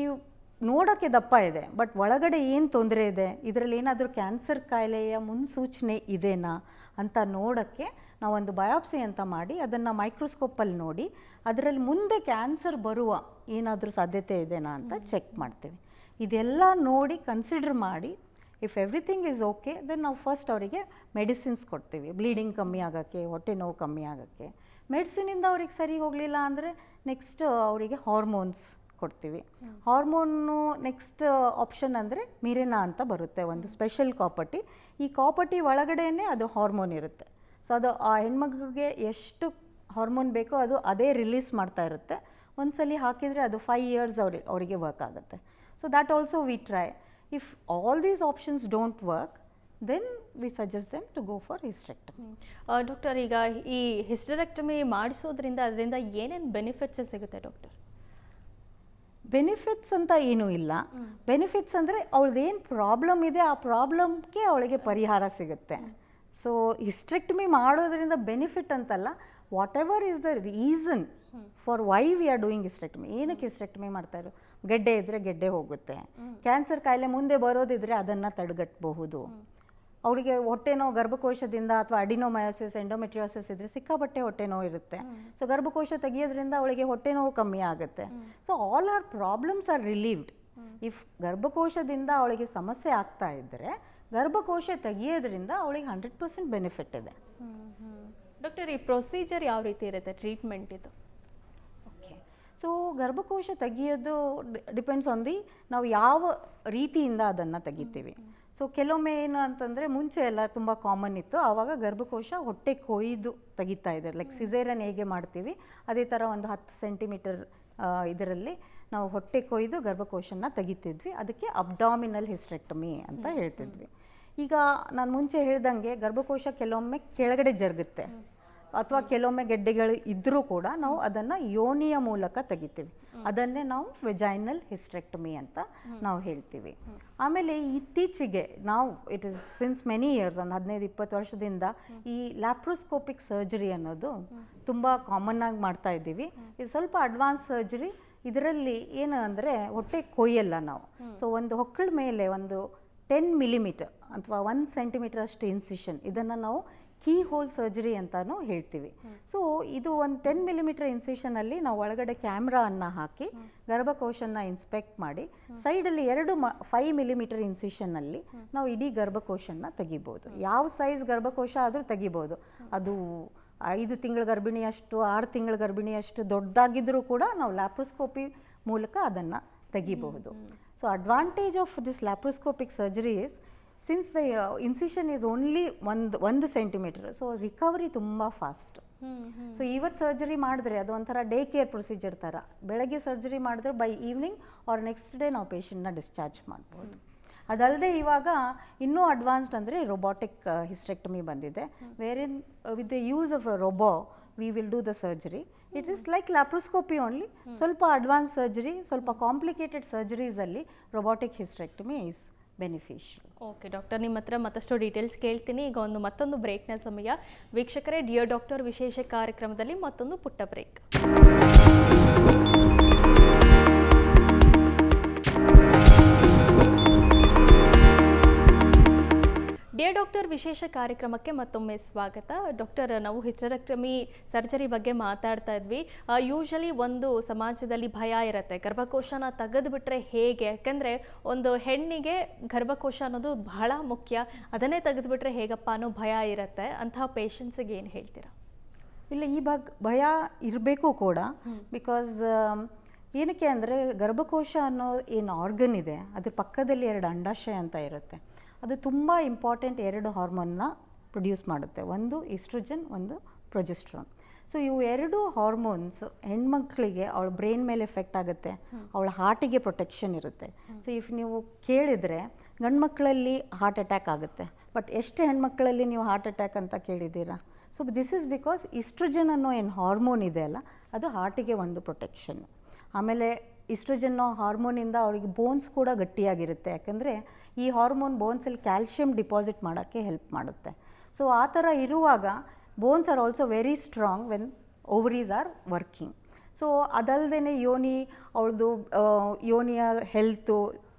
ನೋಡೋಕ್ಕೆ ದಪ್ಪ ಇದೆ ಬಟ್ ಒಳಗಡೆ ಏನು ತೊಂದರೆ ಇದೆ, ಇದರಲ್ಲಿ ಏನಾದರೂ ಕ್ಯಾನ್ಸರ್ ಕಾಯಿಲೆಯ ಮುನ್ಸೂಚನೆ ಇದೆನಾ ಅಂತ ನೋಡೋಕ್ಕೆ ನಾವೊಂದು ಬಯೋಪ್ಸಿ ಅಂತ ಮಾಡಿ ಅದನ್ನು ಮೈಕ್ರೋಸ್ಕೋಪಲ್ಲಿ ನೋಡಿ ಅದರಲ್ಲಿ ಮುಂದೆ ಕ್ಯಾನ್ಸರ್ ಬರುವ ಏನಾದರೂ ಸಾಧ್ಯತೆ ಇದೆನಾ ಅಂತ ಚೆಕ್ ಮಾಡ್ತೀವಿ. ಇದೆಲ್ಲ ನೋಡಿ ಕನ್ಸಿಡರ್ ಮಾಡಿ if everything is okay then ನಾವು ಫಸ್ಟ್ ಅವರಿಗೆ ಮೆಡಿಸಿನ್ಸ್ ಕೊಡ್ತೀವಿ, ಬ್ಲೀಡಿಂಗ್ ಕಮ್ಮಿ ಆಗೋಕ್ಕೆ, ಹೊಟ್ಟೆ ನೋವು ಕಮ್ಮಿ ಆಗೋಕ್ಕೆ. ಮೆಡಿಸಿನಿಂದ ಅವ್ರಿಗೆ ಸರಿ ಹೋಗಲಿಲ್ಲ ಅಂದರೆ ನೆಕ್ಸ್ಟ್ ಅವರಿಗೆ ಹಾರ್ಮೋನ್ಸ್ ಕೊಡ್ತೀವಿ. ಹಾರ್ಮೋನು ನೆಕ್ಸ್ಟ್ ಆಪ್ಷನ್ ಅಂದರೆ ಮಿರೆನಾ ಅಂತ ಬರುತ್ತೆ, ಒಂದು ಸ್ಪೆಷಲ್ ಕಾಪಟಿ. ಈ ಕಾಪಟಿ ಒಳಗಡೆನೇ ಅದು ಹಾರ್ಮೋನ್ ಇರುತ್ತೆ. ಸೊ ಅದು ಆ ಹೆಣ್ಮಕ್ಳಿಗೆ ಎಷ್ಟು ಹಾರ್ಮೋನ್ ಬೇಕೋ ಅದು ಅದೇ ರಿಲೀಸ್ ಮಾಡ್ತಾ ಇರುತ್ತೆ. ಒಂದ್ಸಲಿ ಹಾಕಿದರೆ ಅದು 5 ಇಯರ್ಸ್ ಅವರಿಗೆ ವರ್ಕ್ ಆಗುತ್ತೆ. So that also we try. If all these options don't work, then we suggest them to go for hysterectomy. Doctor, ಈಗ ಈ ಹಿಸ್ಟರೆಕ್ಟಮಿ ಮಾಡಿಸೋದ್ರಿಂದ ಅದರಿಂದ ಏನೇನು ಬೆನಿಫಿಟ್ಸ್ ಸಿಗುತ್ತೆ ಡಾಕ್ಟರ್? ಬೆನಿಫಿಟ್ಸ್ ಅಂತ ಏನೂ ಇಲ್ಲ. ಬೆನಿಫಿಟ್ಸ್ ಅಂದರೆ ಅವಳದೇನು ಪ್ರಾಬ್ಲಮ್ ಇದೆ ಆ ಪ್ರಾಬ್ಲಮ್ಗೆ ಅವಳಿಗೆ ಪರಿಹಾರ ಸಿಗುತ್ತೆ. ಸೊ ಹಿಸ್ಟರೆಕ್ಟಮಿ ಮಾಡೋದ್ರಿಂದ ಬೆನಿಫಿಟ್ ಅಂತಲ್ಲ, whatever is the reason for why we are doing hysterectomy. ಏನಕ್ಕೆ ಹಿಸ್ಟರೆಕ್ಟಮಿ ಮಾಡ್ತಾಯಿರೋ, ಗೆಡ್ಡೆ ಇದ್ದರೆ ಗೆಡ್ಡೆ ಹೋಗುತ್ತೆ, ಕ್ಯಾನ್ಸರ್ ಕಾಯಿಲೆ ಮುಂದೆ ಬರೋದಿದ್ರೆ ಅದನ್ನು ತಡೆಗಟ್ಟಬಹುದು. ಅವರಿಗೆ ಹೊಟ್ಟೆ ನೋವು ಗರ್ಭಕೋಶದಿಂದ ಅಥವಾ ಅಡಿನೋಮಯೋಸಿಸ್, ಎಂಡೋಮೆಟ್ರಿಯೋಸಿಸ್ ಇದ್ದರೆ ಸಿಕ್ಕಾಪಟ್ಟೆ ಹೊಟ್ಟೆ ನೋವು ಇರುತ್ತೆ. ಸೊ ಗರ್ಭಕೋಶ ತೆಗಿಯೋದ್ರಿಂದ ಅವಳಿಗೆ ಹೊಟ್ಟೆ ನೋವು ಕಮ್ಮಿ ಆಗುತ್ತೆ. So all our problems are relieved. If ಗರ್ಭಕೋಶದಿಂದ ಅವಳಿಗೆ ಸಮಸ್ಯೆ ಆಗ್ತಾ ಇದ್ದರೆ ಗರ್ಭಕೋಶ ತೆಗಿಯೋದ್ರಿಂದ ಅವಳಿಗೆ 100% ಬೆನಿಫಿಟ್ ಇದೆ. ಡಾಕ್ಟರ್, ಈ ಪ್ರೊಸೀಜರ್ ಯಾವ ರೀತಿ ಇರುತ್ತೆ, ಟ್ರೀಟ್ಮೆಂಟ್ ಇದು? ಓಕೆ, ಸೊ ಗರ್ಭಕೋಶ ತೆಗಿಯೋದು ಡಿಪೆಂಡ್ಸ್ ಆನ್ ದಿ ನಾವು ಯಾವ ರೀತಿಯಿಂದ ಅದನ್ನು ತೆಗಿತೀವಿ. ಸೊ ಕೆಲವೊಮ್ಮೆ ಏನು ಅಂತಂದರೆ ಮುಂಚೆ ಎಲ್ಲ ತುಂಬ ಕಾಮನ್ ಇತ್ತು, ಆವಾಗ ಗರ್ಭಕೋಶ ಹೊಟ್ಟೆ ಕೊಯ್ದು ತೆಗಿತಾ ಇದ್ದಾರೆ. ಲೈಕ್ ಸಿಸೇರಿಯನ್ ಹೇಗೆ ಮಾಡ್ತೀವಿ ಅದೇ ಥರ ಒಂದು 10 ಸೆಂಟಿಮೀಟರ್ ಇದರಲ್ಲಿ ನಾವು ಹೊಟ್ಟೆ ಕೊಯ್ದು ಗರ್ಭಕೋಶನ ತೆಗಿತಿದ್ವಿ. ಅದಕ್ಕೆ ಅಬ್ಡಾಮಿನಲ್ ಹಿಸ್ಟರೆಕ್ಟಮಿ ಅಂತ ಹೇಳ್ತಿದ್ವಿ. ಈಗ ನಾನು ಮುಂಚೆ ಹೇಳ್ದಂಗೆ ಗರ್ಭಕೋಶ ಕೆಲವೊಮ್ಮೆ ಕೆಳಗಡೆ ಜರುಗುತ್ತೆ ಅಥವಾ ಕೆಲವೊಮ್ಮೆ ಗೆಡ್ಡೆಗಳು ಇದ್ದರೂ ಕೂಡ ನಾವು ಅದನ್ನು ಯೋನಿಯ ಮೂಲಕ ತೆಗಿತೀವಿ. ಅದನ್ನೇ ನಾವು ವೆಜೈನಲ್ ಹಿಸ್ಟರೆಕ್ಟಮಿ ಅಂತ ನಾವು ಹೇಳ್ತೀವಿ. ಆಮೇಲೆ ಇತ್ತೀಚೆಗೆ ನಾವು it is since many years, ಒಂದು 15-20 ವರ್ಷದಿಂದ ಈ ಲ್ಯಾಪ್ರೋಸ್ಕೋಪಿಕ್ ಸರ್ಜರಿ ಅನ್ನೋದು ತುಂಬ ಕಾಮನ್ ಆಗಿ ಮಾಡ್ತಾ ಇದ್ದೀವಿ. ಇದು ಸ್ವಲ್ಪ ಅಡ್ವಾನ್ಸ್ ಸರ್ಜರಿ. ಇದರಲ್ಲಿ ಏನು ಅಂದರೆ ಹೊಟ್ಟೆ ಕೊಯ್ಯಲ್ಲ ನಾವು. ಸೊ ಒಂದು ಹೊಕ್ಕಳ ಮೇಲೆ ಒಂದು 10 ಮಿಲಿಮೀಟರ್ ಅಥವಾ 1 ಸೆಂಟಿಮೀಟರ್ ಅಷ್ಟು ಇನ್ಸಿಷನ್, ಇದನ್ನು ನಾವು ಕೀ ಹೋಲ್ ಸರ್ಜರಿ ಅಂತಲೂ ಹೇಳ್ತೀವಿ. ಸೊ ಇದು ಒಂದು 10 ಮಿಲಿಮೀಟರ್ ಇನ್ಸಿಷನಲ್ಲಿ ನಾವು ಒಳಗಡೆ ಕ್ಯಾಮ್ರಾವನ್ನು ಹಾಕಿ ಗರ್ಭಕೋಶನ ಇನ್ಸ್ಪೆಕ್ಟ್ ಮಾಡಿ ಸೈಡಲ್ಲಿ 5 ಮಿಲಿಮೀಟರ್ ಇನ್ಸಿಷನ್ನಲ್ಲಿ ನಾವು ಇಡೀ ಗರ್ಭಕೋಶನ ತೆಗಿಬೋದು. ಯಾವ ಸೈಜ್ ಗರ್ಭಕೋಶ ಆದರೂ ತೆಗಿಬೋದು. ಅದು 5 ತಿಂಗಳ ಗರ್ಭಿಣಿಯಷ್ಟು 6 ತಿಂಗಳ ಗರ್ಭಿಣಿಯಷ್ಟು ದೊಡ್ಡದಾಗಿದ್ದರೂ ಕೂಡ ನಾವು ಲ್ಯಾಪ್ರೋಸ್ಕೋಪಿ ಮೂಲಕ ಅದನ್ನು ತೆಗಿಬಹುದು. So advantage of this laparoscopic surgery is since the incision is only ಒಂದು ಸೆಂಟಿಮೀಟರ್, ಸೊ ರಿಕವರಿ ತುಂಬ ಫಾಸ್ಟ್. ಸೊ ಇವತ್ತು ಸರ್ಜರಿ ಮಾಡಿದ್ರೆ ಅದು ಒಂಥರ ಡೇ ಕೇರ್ ಪ್ರೊಸೀಜರ್ ಥರ. ಬೆಳಗ್ಗೆ ಸರ್ಜರಿ ಮಾಡಿದ್ರೆ by evening or next day ನಾವು ಪೇಷಂಟ್ನ ಡಿಸ್ಚಾರ್ಜ್ ಮಾಡ್ಬೋದು. ಅದಲ್ಲದೆ ಇವಾಗ ಇನ್ನೂ ಅಡ್ವಾನ್ಸ್ಡ್ ಅಂದರೆ ರೊಬಾಟಿಕ್ ಹಿಸ್ಟೆಕ್ಟಮಿ ಬಂದಿದೆ, wherein with the use of a robo we will do the surgery. It is like laparoscopy only, ಸ್ವಲ್ಪ ಅಡ್ವಾನ್ಸ್ ಸರ್ಜರಿ, ಸ್ವಲ್ಪ ಕಾಂಪ್ಲಿಕೇಟೆಡ್ ಸರ್ಜರೀಸಲ್ಲಿ robotic hysterectomy is beneficial. Okay doctor, ನಿಮ್ಮ ಹತ್ರ ಮತ್ತಷ್ಟು ಡೀಟೇಲ್ಸ್ ಕೇಳ್ತೀನಿ. ಈಗ ಮತ್ತೊಂದು ಬ್ರೇಕ್ನ ಸಮಯ. ವೀಕ್ಷಕರೇ, ಡಿಯರ್ ಡಾಕ್ಟರ್ ವಿಶೇಷ ಕಾರ್ಯಕ್ರಮದಲ್ಲಿ ಮತ್ತೊಂದು ಪುಟ್ಟ ಬ್ರೇಕ್. ಡಿಯರ್ ಡಾಕ್ಟರ್ ವಿಶೇಷ ಕಾರ್ಯಕ್ರಮಕ್ಕೆ ಮತ್ತೊಮ್ಮೆ ಸ್ವಾಗತ. ಡಾಕ್ಟರ್, ನಾವು ಹಿಸ್ಟೆರೆಕ್ಟಮಿ ಸರ್ಜರಿ ಬಗ್ಗೆ ಮಾತಾಡ್ತಾ ಇದ್ವಿ. ಯೂಶಲಿ ಒಂದು ಸಮಾಜದಲ್ಲಿ ಭಯ ಇರುತ್ತೆ, ಗರ್ಭಕೋಶನ ತೆಗೆದುಬಿಟ್ರೆ ಹೇಗೆ, ಯಾಕಂದರೆ ಒಂದು ಹೆಣ್ಣಿಗೆ ಗರ್ಭಕೋಶ ಅನ್ನೋದು ಬಹಳ ಮುಖ್ಯ, ಅದನ್ನೇ ತೆಗೆದುಬಿಟ್ರೆ ಹೇಗಪ್ಪ ಅನ್ನೋ ಭಯ ಇರುತ್ತೆ. ಅಂತಹ ಪೇಷಂಟ್ಸಿಗೆ ಏನು ಹೇಳ್ತೀರಾ? ಇಲ್ಲ, ಈ ಭಯ ಇರಬೇಕು ಕೂಡ. ಬಿಕಾಸ್ ಏನಕ್ಕೆ ಅಂದರೆ ಗರ್ಭಕೋಶ ಅನ್ನೋ ಏನು ಆರ್ಗನ್ ಇದೆ ಅದ್ರ ಪಕ್ಕದಲ್ಲಿ 2 ಅಂಡಾಶಯ ಅಂತ ಇರುತ್ತೆ. ಅದು ತುಂಬ ಇಂಪಾರ್ಟೆಂಟ್ 2 ಹಾರ್ಮೋನ್ನ ಪ್ರೊಡ್ಯೂಸ್ ಮಾಡುತ್ತೆ, ಒಂದು ಈಸ್ಟ್ರೋಜನ್, ಒಂದು ಪ್ರೊಜೆಸ್ಟ್ರಾನ್. ಸೊ ಇವು 2 ಹಾರ್ಮೋನ್ಸ್ ಹೆಣ್ಮಕ್ಳಿಗೆ ಅವಳ ಬ್ರೈನ್ ಮೇಲೆ ಎಫೆಕ್ಟ್ ಆಗುತ್ತೆ, ಅವಳ ಹಾರ್ಟಿಗೆ ಪ್ರೊಟೆಕ್ಷನ್ ಇರುತ್ತೆ. ಸೊ ಇಫ್ ನೀವು ಕೇಳಿದರೆ ಗಂಡು ಮಕ್ಕಳಲ್ಲಿ ಹಾರ್ಟ್ ಅಟ್ಯಾಕ್ ಆಗುತ್ತೆ, ಬಟ್ ಎಷ್ಟು ಹೆಣ್ಮಕ್ಳಲ್ಲಿ ನೀವು ಹಾರ್ಟ್ ಅಟ್ಯಾಕ್ ಅಂತ ಕೇಳಿದ್ದೀರಾ? So this is because oestrogen ಅನ್ನೋ ಏನು ಹಾರ್ಮೋನ್ ಇದೆ ಅಲ್ಲ, ಅದು ಹಾರ್ಟಿಗೆ ಒಂದು ಪ್ರೊಟೆಕ್ಷನ್. ಆಮೇಲೆ ಈಸ್ಟ್ರೋಜನ್ನೋ ಹಾರ್ಮೋನಿಂದ ಅವರಿಗೆ ಬೋನ್ಸ್ ಕೂಡ ಗಟ್ಟಿಯಾಗಿರುತ್ತೆ, ಯಾಕಂದರೆ ಈ ಹಾರ್ಮೋನ್ ಬೋನ್ಸಲ್ಲಿ ಕ್ಯಾಲ್ಶಿಯಂ ಡಿಪಾಸಿಟ್ ಮಾಡೋಕ್ಕೆ ಹೆಲ್ಪ್ ಮಾಡುತ್ತೆ. ಸೊ ಆ ಥರ ಇರುವಾಗ bones are also very strong when ovaries are working. So ಅದಲ್ಲದೆ ಅವಳದು ಯೋನಿಯ health,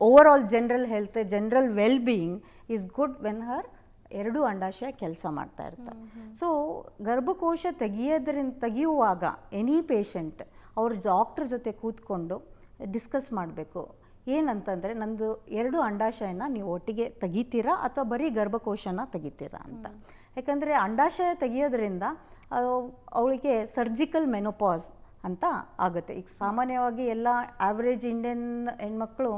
overall general health, general well being is good when her 2 ಅಂಡಾಶಯ ಕೆಲಸ ಮಾಡ್ತಾ ಇರ್ತಾರೆ. ಸೊ ಗರ್ಭಕೋಶ ತೆಗೆಯುವಾಗ ಎನಿ ಪೇಷಂಟ್ ಅವ್ರ ಡಾಕ್ಟ್ರ್ ಜೊತೆ ಕೂತ್ಕೊಂಡು ಡಿಸ್ಕಸ್ ಮಾಡಬೇಕು. ಏನಂತಂದರೆ, ನಂದು 2 ಅಂಡಾಶಯನ ನೀವು ಒಟ್ಟಿಗೆ ತೆಗಿತೀರಾ ಅಥವಾ ಬರೀ ಗರ್ಭಕೋಶನ ತೆಗಿತೀರಾ ಅಂತ. ಯಾಕಂದರೆ ಅಂಡಾಶಯ ತೆಗಿಯೋದ್ರಿಂದ ಅವಳಿಗೆ ಸರ್ಜಿಕಲ್ ಮೆನೋಪಾಸ್ ಅಂತ ಆಗುತ್ತೆ. ಈಗ ಸಾಮಾನ್ಯವಾಗಿ ಎಲ್ಲ ಆವ್ರೇಜ್ ಇಂಡಿಯನ್ ಹೆಣ್ಮಕ್ಳು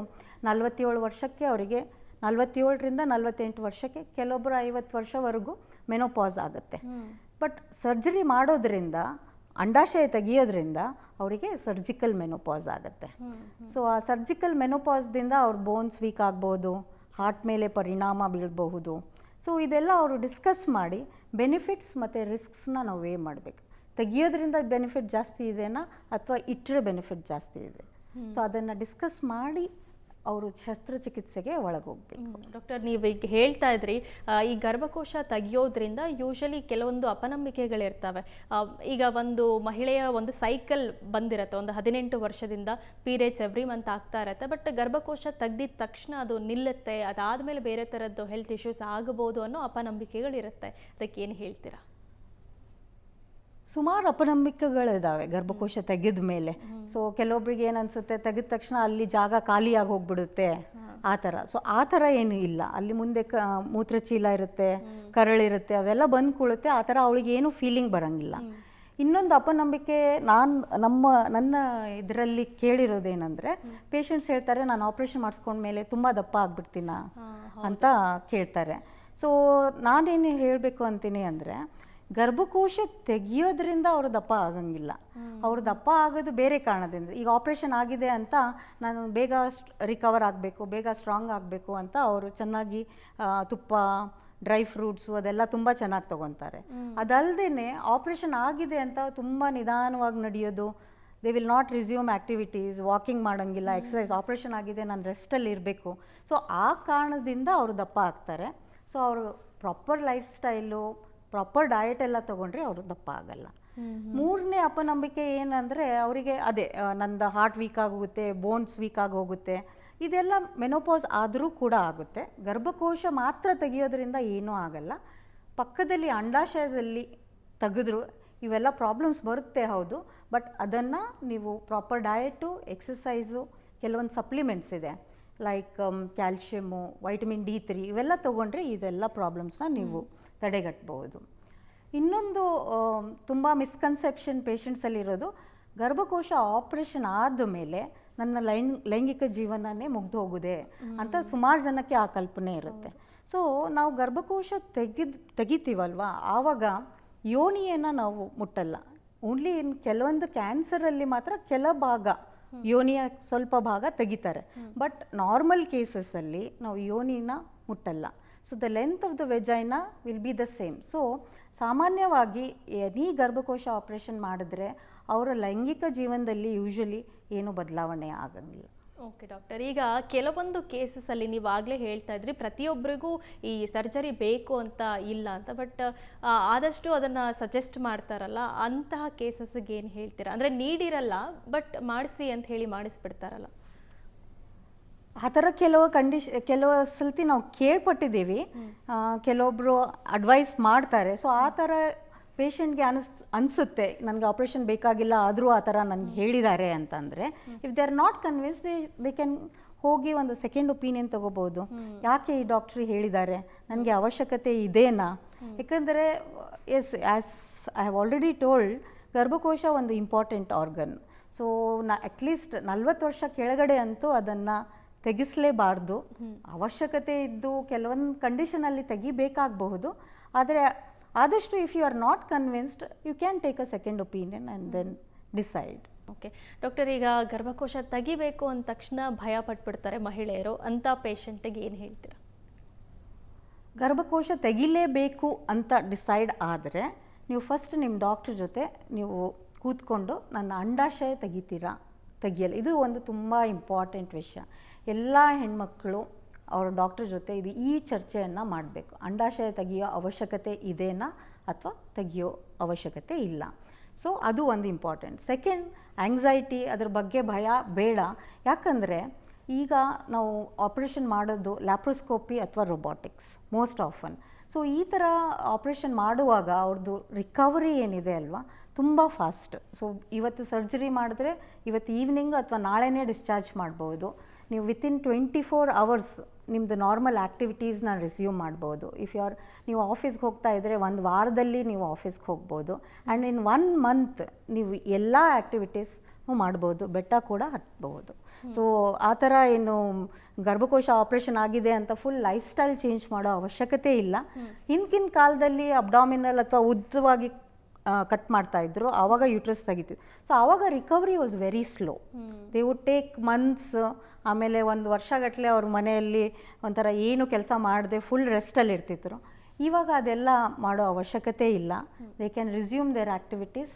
47 ವರ್ಷಕ್ಕೆ ಅವರಿಗೆ 47ರಿಂದ 48 ವರ್ಷಕ್ಕೆ, ಕೆಲವೊಬ್ಬರು 50 ವರ್ಷವರೆಗೂ ಮೆನೋಪಾಸ್ ಆಗುತ್ತೆ. ಬಟ್ ಸರ್ಜರಿ ಮಾಡೋದ್ರಿಂದ, ಅಂಡಾಶಯ ತೆಗಿಯೋದ್ರಿಂದ ಅವರಿಗೆ ಸರ್ಜಿಕಲ್ ಮೆನೋಪಾಸ್ ಆಗುತ್ತೆ. ಸೊ ಆ ಸರ್ಜಿಕಲ್ ಮೆನೋಪಾಸ್ದಿಂದ ಅವ್ರ ಬೋನ್ಸ್ ವೀಕ್ ಆಗ್ಬೋದು, ಹಾರ್ಟ್ ಮೇಲೆ ಪರಿಣಾಮ ಬೀಳಬಹುದು. ಸೊ ಇದೆಲ್ಲ ಅವರು ಡಿಸ್ಕಸ್ ಮಾಡಿ ಬೆನಿಫಿಟ್ಸ್ ಮತ್ತು ರಿಸ್ಕ್ಸ್ನ ನಾವು ವೇ ಮಾಡಬೇಕು. ತೆಗಿಯೋದ್ರಿಂದ ಬೆನಿಫಿಟ್ ಜಾಸ್ತಿ ಇದೆನಾ ಅಥವಾ ಇಟ್ಟರೆ ಬೆನಿಫಿಟ್ ಜಾಸ್ತಿ ಇದೆ, ಸೊ ಅದನ್ನು ಡಿಸ್ಕಸ್ ಮಾಡಿ ಅವರು ಶಸ್ತ್ರಚಿಕಿತ್ಸೆಗೆ ಒಳಗೋಗ್ಬೇಕು. ಡಾಕ್ಟರ್, ನೀವು ಈಗ ಹೇಳ್ತಾ ಇದ್ರಿ ಈ ಗರ್ಭಕೋಶ ತೆಗಿಯೋದ್ರಿಂದ ಯೂಶಲಿ ಕೆಲವೊಂದು ಅಪನಂಬಿಕೆಗಳಿರ್ತವೆ. ಈಗ ಒಂದು ಮಹಿಳೆಯ ಒಂದು ಸೈಕಲ್ ಬಂದಿರುತ್ತೆ, ಒಂದು 18 ವರ್ಷದಿಂದ ಪೀರಿಯಡ್ಸ್ ಎವ್ರಿ ಮಂತ್ ಆಗ್ತಾ ಇರುತ್ತೆ, ಬಟ್ ಗರ್ಭಕೋಶ ತೆಗ್ದಿದ ತಕ್ಷಣ ಅದು ನಿಲ್ಲುತ್ತೆ, ಅದಾದಮೇಲೆ ಬೇರೆ ಥರದ್ದು ಹೆಲ್ತ್ ಇಶ್ಯೂಸ್ ಆಗಬಹುದು ಅನ್ನೋ ಅಪನಂಬಿಕೆಗಳಿರುತ್ತೆ. ಅದಕ್ಕೆ ಏನು ಹೇಳ್ತೀರಾ? ಸುಮಾರು ಅಪನಂಬಿಕೆಗಳಿದ್ದಾವೆ ಗರ್ಭಕೋಶ ತೆಗೆದ ಮೇಲೆ. ಸೊ ಕೆಲವೊಬ್ರಿಗೆ ಏನು ಅನಿಸುತ್ತೆ, ತೆಗೆದ ತಕ್ಷಣ ಅಲ್ಲಿ ಜಾಗ ಖಾಲಿಯಾಗಿ ಹೋಗ್ಬಿಡುತ್ತೆ ಆ ಥರ. ಸೊ ಆ ಥರ ಏನೂ ಇಲ್ಲ, ಅಲ್ಲಿ ಮುಂದೆ ಮೂತ್ರಚೀಲ ಇರುತ್ತೆ, ಕರಳಿರುತ್ತೆ, ಅವೆಲ್ಲ ಬಂದು ಕೂಳುತ್ತೆ. ಆ ಥರ ಅವಳಿಗೆ ಏನೂ ಫೀಲಿಂಗ್ ಬರೋಂಗಿಲ್ಲ. ಇನ್ನೊಂದು ಅಪನಂಬಿಕೆ ನನ್ನ ಇದರಲ್ಲಿ ಕೇಳಿರೋದೇನೆಂದರೆ, ಪೇಷಂಟ್ಸ್ ಹೇಳ್ತಾರೆ, ನಾನು ಆಪ್ರೇಷನ್ ಮಾಡಿಸ್ಕೊಂಡ್ಮೇಲೆ ತುಂಬ ದಪ್ಪ ಆಗಿಬಿಡ್ತೀನ ಅಂತ ಕೇಳ್ತಾರೆ. ಸೊ ನಾನೇನು ಹೇಳಬೇಕು ಅಂತೀನಿ ಅಂದರೆ, ಗರ್ಭಕೋಶ ತೆಗಿಯೋದ್ರಿಂದ ಅವ್ರ ದಪ್ಪ ಆಗಂಗಿಲ್ಲ. ಅವ್ರ ದಪ್ಪ ಆಗೋದು ಬೇರೆ ಕಾರಣದಿಂದ. ಈಗ ಆಪ್ರೇಷನ್ ಆಗಿದೆ ಅಂತ ನಾನು ಬೇಗ ರಿಕವರ್ ಆಗಬೇಕು, ಬೇಗ ಸ್ಟ್ರಾಂಗ್ ಆಗಬೇಕು ಅಂತ ಅವರು ಚೆನ್ನಾಗಿ ತುಪ್ಪ, ಡ್ರೈ ಫ್ರೂಟ್ಸು ಅದೆಲ್ಲ ತುಂಬ ಚೆನ್ನಾಗಿ ತೊಗೊತಾರೆ. ಅದಲ್ಲದೆ ಆಪ್ರೇಷನ್ ಆಗಿದೆ ಅಂತ ತುಂಬ ನಿಧಾನವಾಗಿ ನಡೆಯೋದು, they will not resume activities, walking ಮಾಡೋಂಗಿಲ್ಲ, ಎಕ್ಸಸೈಸ್. ಆಪ್ರೇಷನ್ ಆಗಿದೆ, ನಾನು ರೆಸ್ಟಲ್ಲಿ ಇರಬೇಕು. ಸೊ ಆ ಕಾರಣದಿಂದ ಅವರು ದಪ್ಪ ಆಗ್ತಾರೆ. ಸೊ ಅವರು proper life style, proper diet ಎಲ್ಲ ತೊಗೊಂಡ್ರೆ ಅವರು ದಪ್ಪ ಆಗಲ್ಲ. 3ನೇ ಅಪನಂಬಿಕೆ ಏನಂದರೆ, ಅವರಿಗೆ ಅದೇ ನಂದು ಹಾರ್ಟ್ ವೀಕ್ ಆಗೋಗುತ್ತೆ, ಬೋನ್ಸ್ ವೀಕ್ ಆಗಿ ಹೋಗುತ್ತೆ. ಇದೆಲ್ಲ ಮೆನೋಪಾಸ್ ಆದರೂ ಕೂಡ ಆಗುತ್ತೆ. ಗರ್ಭಕೋಶ ಮಾತ್ರ ತೆಗಿಯೋದ್ರಿಂದ ಏನೂ ಆಗಲ್ಲ. ಪಕ್ಕದಲ್ಲಿ ಅಂಡಾಶಯದಲ್ಲಿ ತೆಗೆದ್ರು ಇವೆಲ್ಲ ಪ್ರಾಬ್ಲಮ್ಸ್ ಬರುತ್ತೆ, ಹೌದು. ಬಟ್ ಅದನ್ನು ನೀವು ಪ್ರಾಪರ್ ಡಯಟು, ಎಕ್ಸಸೈಸು, ಕೆಲವೊಂದು ಸಪ್ಲಿಮೆಂಟ್ಸ್ ಇದೆ ಲೈಕ್ ಕ್ಯಾಲ್ಶಿಯಮು, ವೈಟಮಿನ್ D3 ಇವೆಲ್ಲ ತೊಗೊಂಡ್ರೆ ಇದೆಲ್ಲ ಪ್ರಾಬ್ಲಮ್ಸ್ನ ನೀವು ತಡೆಗಟ್ಟಬಹುದು. ಇನ್ನೊಂದು ತುಂಬ ಮಿಸ್ಕನ್ಸೆಪ್ಷನ್ ಪೇಷಂಟ್ಸಲ್ಲಿರೋದು, ಗರ್ಭಕೋಶ ಆಪ್ರೇಷನ್ ಆದಮೇಲೆ ನನ್ನ ಲೈಂಗಿಕ ಜೀವನನೇ ಮುಗ್ದು ಹೋಗಿದೆ ಅಂತ ಸುಮಾರು ಜನಕ್ಕೆ ಆ ಕಲ್ಪನೆ ಇರುತ್ತೆ. ಸೊ ನಾವು ಗರ್ಭಕೋಶ ತೆಗಿತೀವಲ್ವ, ಆವಾಗ ಯೋನಿಯನ್ನು ನಾವು ಮುಟ್ಟಲ್ಲ. ಓನ್ಲಿ ಇನ್ ಕೆಲವೊಂದು ಕ್ಯಾನ್ಸರಲ್ಲಿ ಮಾತ್ರ ಕೆಲ ಭಾಗ ಯೋನಿಯ ಸ್ವಲ್ಪ ಭಾಗ ತೆಗಿತಾರೆ. ಬಟ್ ನಾರ್ಮಲ್ ಕೇಸಸ್ಸಲ್ಲಿ ನಾವು ಯೋನಿನ ಮುಟ್ಟಲ್ಲ. So the length of the vagina will be the same. So ಸಾಮಾನ್ಯವಾಗಿ ಎನಿ ಗರ್ಭಕೋಶ ಆಪ್ರೇಷನ್ ಮಾಡಿದ್ರೆ ಅವರ ಲೈಂಗಿಕ ಜೀವನದಲ್ಲಿ ಯೂಶ್ವಲಿ ಏನು ಬದಲಾವಣೆ ಆಗಂಗಿಲ್ಲ. ಓಕೆ ಡಾಕ್ಟರ್, ಈಗ ಕೆಲವೊಂದು ಕೇಸಸಲ್ಲಿ ನೀವು ಆಗಲೇ ಹೇಳ್ತಾ ಇದ್ರಿ ಪ್ರತಿಯೊಬ್ಬರಿಗೂ ಈ ಸರ್ಜರಿ ಬೇಕು ಅಂತ ಇಲ್ಲ ಅಂತ, ಬಟ್ ಆದಷ್ಟು ಅದನ್ನು ಸಜೆಸ್ಟ್ ಮಾಡ್ತಾರಲ್ಲ, ಅಂತಹ ಕೇಸಸ್ಗೆ ಏನು ಹೇಳ್ತೀರಾ? ಅಂದರೆ ನೀಡಿರಲ್ಲ ಬಟ್ ಮಾಡಿಸಿ ಅಂತ ಹೇಳಿ ಮಾಡಿಸ್ಬಿಡ್ತಾರಲ್ಲ, ಆ ಥರ ಕೆಲವು ಸಲ್ತಿ ನಾವು ಕೇಳ್ಪಟ್ಟಿದ್ದೀವಿ. ಕೆಲವೊಬ್ಬರು ಅಡ್ವೈಸ್ ಮಾಡ್ತಾರೆ. ಸೊ ಆ ಥರ ಪೇಷಂಟ್ಗೆ ಅನಿಸುತ್ತೆ ನನಗೆ ಆಪ್ರೇಷನ್ ಬೇಕಾಗಿಲ್ಲ, ಆದರೂ ಆ ಥರ ನನಗೆ ಹೇಳಿದ್ದಾರೆ ಅಂತಂದರೆ, if they are not convince they can ಹೋಗಿ ಒಂದು ಸೆಕೆಂಡ್ ಒಪಿನಿಯನ್ ತೊಗೋಬೋದು. ಯಾಕೆ ಈ ಡಾಕ್ಟ್ರು ಹೇಳಿದ್ದಾರೆ, ನನಗೆ ಅವಶ್ಯಕತೆ ಇದೇನಾ? ಯಾಕಂದರೆ as I have already told, ಗರ್ಭಕೋಶ ಒಂದು ಇಂಪಾರ್ಟೆಂಟ್ ಆರ್ಗನ್. ಸೊ ಅಟ್ಲೀಸ್ಟ್ 40 ವರ್ಷ ಕೆಳಗಡೆ ಅಂತೂ ಅದನ್ನು ತೆಗಿಸಲೇಬಾರ್ದು. ಅವಶ್ಯಕತೆ ಇದ್ದು ಕೆಲವೊಂದು ಕಂಡೀಷನಲ್ಲಿ ತೆಗಿಬೇಕಾಗಬಹುದು. ಆದರೆ ಆದಷ್ಟು if you are not convinced, you can take a second opinion and then decide. Okay doctor, ಈಗ ಗರ್ಭಕೋಶ ತೆಗಿಬೇಕು ಅಂದ ತಕ್ಷಣ ಭಯ ಪಟ್ಬಿಡ್ತಾರೆ ಮಹಿಳೆಯರು, ಅಂಥ ಪೇಷಂಟಿಗೆ ಏನು ಹೇಳ್ತೀರಾ? ಗರ್ಭಕೋಶ ತೆಗಿಲೇಬೇಕು ಅಂತ ಡಿಸೈಡ್ ಆದರೆ ನೀವು ಫಸ್ಟ್ ನಿಮ್ಮ ಡಾಕ್ಟ್ರ್ ಜೊತೆ ನೀವು ಕೂತ್ಕೊಂಡು ನನ್ನ ಅಂಡಾಶಯ ತೆಗಿಯಲ್ಲ. ಇದು ಒಂದು ತುಂಬ ಇಂಪಾರ್ಟೆಂಟ್ ವಿಷಯ. ಎಲ್ಲ ಹೆಣ್ಮಕ್ಳು ಅವ್ರ ಡಾಕ್ಟ್ರ್ ಜೊತೆ ಈ ಚರ್ಚೆಯನ್ನು ಮಾಡಬೇಕು. ಅಂಡಾಶಯ ತೆಗಿಯೋ ಅವಶ್ಯಕತೆ ಇದೆನಾ ಅಥವಾ ತೆಗಿಯೋ ಅವಶ್ಯಕತೆ ಇಲ್ಲ. ಸೊ ಅದು ಒಂದು ಇಂಪಾರ್ಟೆಂಟ್. ಸೆಕೆಂಡ್, ಆ್ಯಂಗ್ಸೈಟಿ, ಅದ್ರ ಬಗ್ಗೆ ಭಯ ಬೇಡ. ಯಾಕಂದರೆ ಈಗ ನಾವು ಆಪ್ರೇಷನ್ ಮಾಡೋದು ಲ್ಯಾಪ್ರೋಸ್ಕೋಪಿ ಅಥವಾ ರೊಬಾಟಿಕ್ಸ್ ಮೋಸ್ಟ್ ಆಫನ್. ಸೊ ಈ ಥರ ಆಪ್ರೇಷನ್ ಮಾಡುವಾಗ ಅವ್ರದ್ದು ರಿಕವರಿ ಏನಿದೆ ಅಲ್ವಾ, ತುಂಬ ಫಾಸ್ಟ್. ಸೊ ಇವತ್ತು ಸರ್ಜರಿ ಮಾಡಿದ್ರೆ ಇವತ್ತು ಈವ್ನಿಂಗ್ ಅಥವಾ ನಾಳೆನೇ ಡಿಸ್ಚಾರ್ಜ್ ಮಾಡ್ಬೋದು. ನೀವು ವಿತಿನ್ 24 hours ನಿಮ್ಮದು ನಾರ್ಮಲ್ ಆ್ಯಕ್ಟಿವಿಟೀಸ್ನ ರಿಸ್ಯೂಮ್ ಮಾಡ್ಬೋದು. ನೀವು ಆಫೀಸ್ಗೆ ಹೋಗ್ತಾ ಇದ್ದರೆ 1 ವಾರದಲ್ಲಿ ನೀವು ಆಫೀಸ್ಗೆ ಹೋಗ್ಬೋದು. ಆ್ಯಂಡ್ ಇನ್ 1 month ನೀವು ಎಲ್ಲ ಆ್ಯಕ್ಟಿವಿಟೀಸ್ ಮಾಡ್ಬೋದು, ಬೆಟ್ಟ ಕೂಡ ಹತ್ಬೋದು. ಸೊ ಆ ಥರ ಏನು ಗರ್ಭಕೋಶ ಆಪ್ರೇಷನ್ ಆಗಿದೆ ಅಂತ ಫುಲ್ ಲೈಫ್ ಸ್ಟೈಲ್ ಚೇಂಜ್ ಮಾಡೋ ಅವಶ್ಯಕತೆ ಇಲ್ಲ. ಹಿಂದಿನ ಕಾಲದಲ್ಲಿ ಅಬ್ಡಾಮಿನಲ್ ಅಥವಾ ಉದ್ದವಾಗಿ ಕಟ್ ಮಾಡ್ತಾ ಇದ್ರು, ಆವಾಗ ಯೂಟ್ರಸ್ ತೆಗಿತಿದ್ರು. ಸೊ ಆವಾಗ recovery was very slow. They would take months. ಆಮೇಲೆ 1 ವರ್ಷಗಟ್ಟಲೆ ಅವ್ರ ಮನೆಯಲ್ಲಿ ಒಂಥರ ಏನು ಕೆಲಸ ಮಾಡದೆ ಫುಲ್ ರೆಸ್ಟಲ್ಲಿ ಇರ್ತಿದ್ರು. ಇವಾಗ ಅದೆಲ್ಲ ಮಾಡೋ ಅವಶ್ಯಕತೆ ಇಲ್ಲ. They can resume their activities.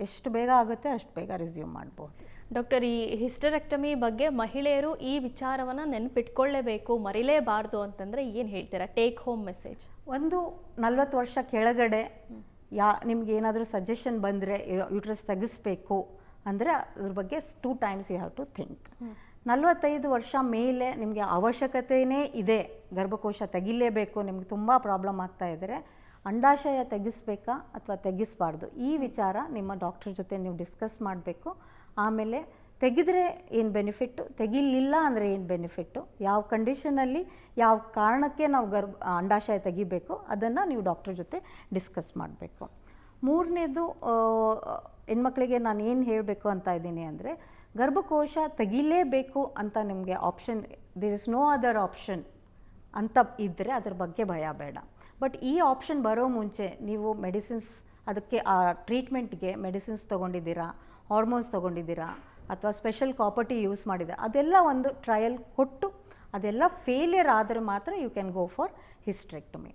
ಎಷ್ಟು ಬೇಗ ಆಗುತ್ತೆ ಅಷ್ಟು ಬೇಗ ರಿಸ್ಯೂಮ್ ಮಾಡ್ಬೋದು. ಡಾಕ್ಟರ್, ಈ ಹಿಸ್ಟರೆಕ್ಟಮಿ ಬಗ್ಗೆ ಮಹಿಳೆಯರು ಈ ವಿಚಾರವನ್ನು ನೆನಪಿಟ್ಕೊಳ್ಳೇಬೇಕು, ಮರಿಲೇಬಾರ್ದು ಅಂತಂದರೆ ಏನು ಹೇಳ್ತೀರಾ? Take home message. ಒಂದು 40 ವರ್ಷ ಕೆಳಗಡೆ ನಿಮ್ಗೆ ಏನಾದರೂ ಸಜೆಷನ್ ಬಂದರೆ ಯೂಟ್ರಸ್ ತೆಗಿಸ್ಬೇಕು ಅಂದರೆ ಅದ್ರ ಬಗ್ಗೆ 2 times you have to think. 45 ವರ್ಷ ಮೇಲೆ ನಿಮಗೆ ಅವಶ್ಯಕತೆಯೇ ಇದೆ, ಗರ್ಭಕೋಶ ತೆಗಿಲೇಬೇಕು, ನಿಮ್ಗೆ ತುಂಬ ಪ್ರಾಬ್ಲಮ್ ಆಗ್ತಾ ಇದ್ದರೆ ಅಂಡಾಶಯ ತೆಗಿಸ್ಬೇಕಾ ಅಥವಾ ತೆಗಿಸ್ಬಾರ್ದು, ಈ ವಿಚಾರ ನಿಮ್ಮ ಡಾಕ್ಟ್ರ್ ಜೊತೆ ನೀವು ಡಿಸ್ಕಸ್ ಮಾಡಬೇಕು. ಆಮೇಲೆ ತೆಗೆದ್ರೆ ಏನು ಬೆನಿಫಿಟ್ಟು, ತೆಗಿಲಿಲ್ಲ ಅಂದರೆ ಏನು ಬೆನಿಫಿಟ್ಟು, ಯಾವ ಕಂಡೀಷನಲ್ಲಿ ಯಾವ ಕಾರಣಕ್ಕೆ ನಾವು ಅಂಡಾಶಯ ತೆಗಿಬೇಕು ಅದನ್ನು ನೀವು ಡಾಕ್ಟ್ರ್ ಜೊತೆ ಡಿಸ್ಕಸ್ ಮಾಡಬೇಕು. ಮೂರನೇದು, ಹೆಣ್ಮಕ್ಳಿಗೆ ನಾನು ಏನು ಹೇಳಬೇಕು ಅಂತ ಇದ್ದೀನಿ ಅಂದರೆ, ಗರ್ಭಕೋಶ ತೆಗಿಲೇಬೇಕು ಅಂತ ನಿಮಗೆ option, there is no other option ಅಂತ ಇದ್ದರೆ ಅದ್ರ ಬಗ್ಗೆ ಭಯ ಬೇಡ. ಬಟ್ ಈ ಆಪ್ಷನ್ ಬರೋ ಮುಂಚೆ ನೀವು ಮೆಡಿಸಿನ್ಸ್, ಅದಕ್ಕೆ ಆ ಟ್ರೀಟ್ಮೆಂಟ್ಗೆ ಮೆಡಿಸಿನ್ಸ್ ತೊಗೊಂಡಿದ್ದೀರಾ, ಹಾರ್ಮೋನ್ಸ್ ತೊಗೊಂಡಿದ್ದೀರಾ ಅಥವಾ ಸ್ಪೆಷಲ್ ಕಾಪರ್ಟಿ ಯೂಸ್ ಮಾಡಿದ್ದೀರಾ, ಅದೆಲ್ಲ ಒಂದು ಟ್ರಯಲ್ ಕೊಟ್ಟು ಅದೆಲ್ಲ ಫೇಲಿಯರ್ ಆದರೆ ಮಾತ್ರ ಯು ಕ್ಯಾನ್ ಗೋ ಫಾರ್ ಹಿಸ್ಟರೆಕ್ಟಮಿ.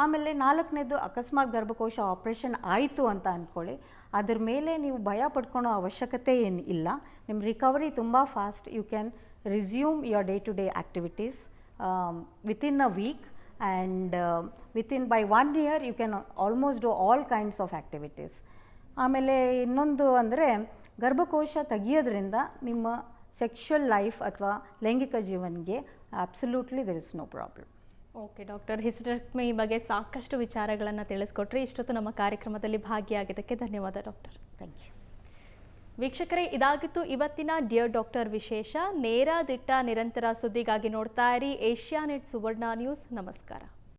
ಆಮೇಲೆ 4ನೇದು, ಅಕಸ್ಮಾತ್ ಗರ್ಭಕೋಶ ಆಪ್ರೇಷನ್ ಆಯಿತು ಅಂತ ಅಂದ್ಕೊಳ್ಳಿ, ಅದ್ರ ಮೇಲೆ ನೀವು ಭಯ ಪಡ್ಕೊಳ್ಳೋ ಅವಶ್ಯಕತೆ ಏನು ಇಲ್ಲ. ನಿಮ್ಮ ರಿಕವರಿ ತುಂಬ fast. You can resume your day to day activities within a week and by 1 year you can almost do all kinds of activities. ಆಮೇಲೆ ಇನ್ನೊಂದು ಅಂದರೆ, ಗರ್ಭಕೋಶ ತೆಗಿಯೋದ್ರಿಂದ ನಿಮ್ಮ ಸೆಕ್ಷುವಲ್ ಲೈಫ್ ಅಥವಾ ಲೈಂಗಿಕ ಜೀವನಕ್ಕೆ absolutely there is no problem. Okay doctor, hysterectomy ಬಗ್ಗೆ ಸಾಕಷ್ಟು ವಿಚಾರಗಳನ್ನು ತಿಳಿಸ್ಕೊಟ್ರಿ. ಇಷ್ಟೊತ್ತು ನಮ್ಮ ಕಾರ್ಯಕ್ರಮದಲ್ಲಿ ಭಾಗಿಯಾಗಿದ್ದಕ್ಕೆ ಧನ್ಯವಾದ ಡಾಕ್ಟರ್. Thank you. ವೀಕ್ಷಕರೇ, ಇದಾಗಿತ್ತು ಇವತ್ತಿನ ಡಿಯರ್ ಡಾಕ್ಟರ್ ವಿಶೇಷ. ನೇರ ದಿಟ್ಟ ನಿರಂತರ ಸುದ್ದಿಗಾಗಿ ನೋಡ್ತಾ ಇರಿ ಏಷ್ಯಾನೆಟ್ ಸುವರ್ಣ ನ್ಯೂಸ್. ನಮಸ್ಕಾರ.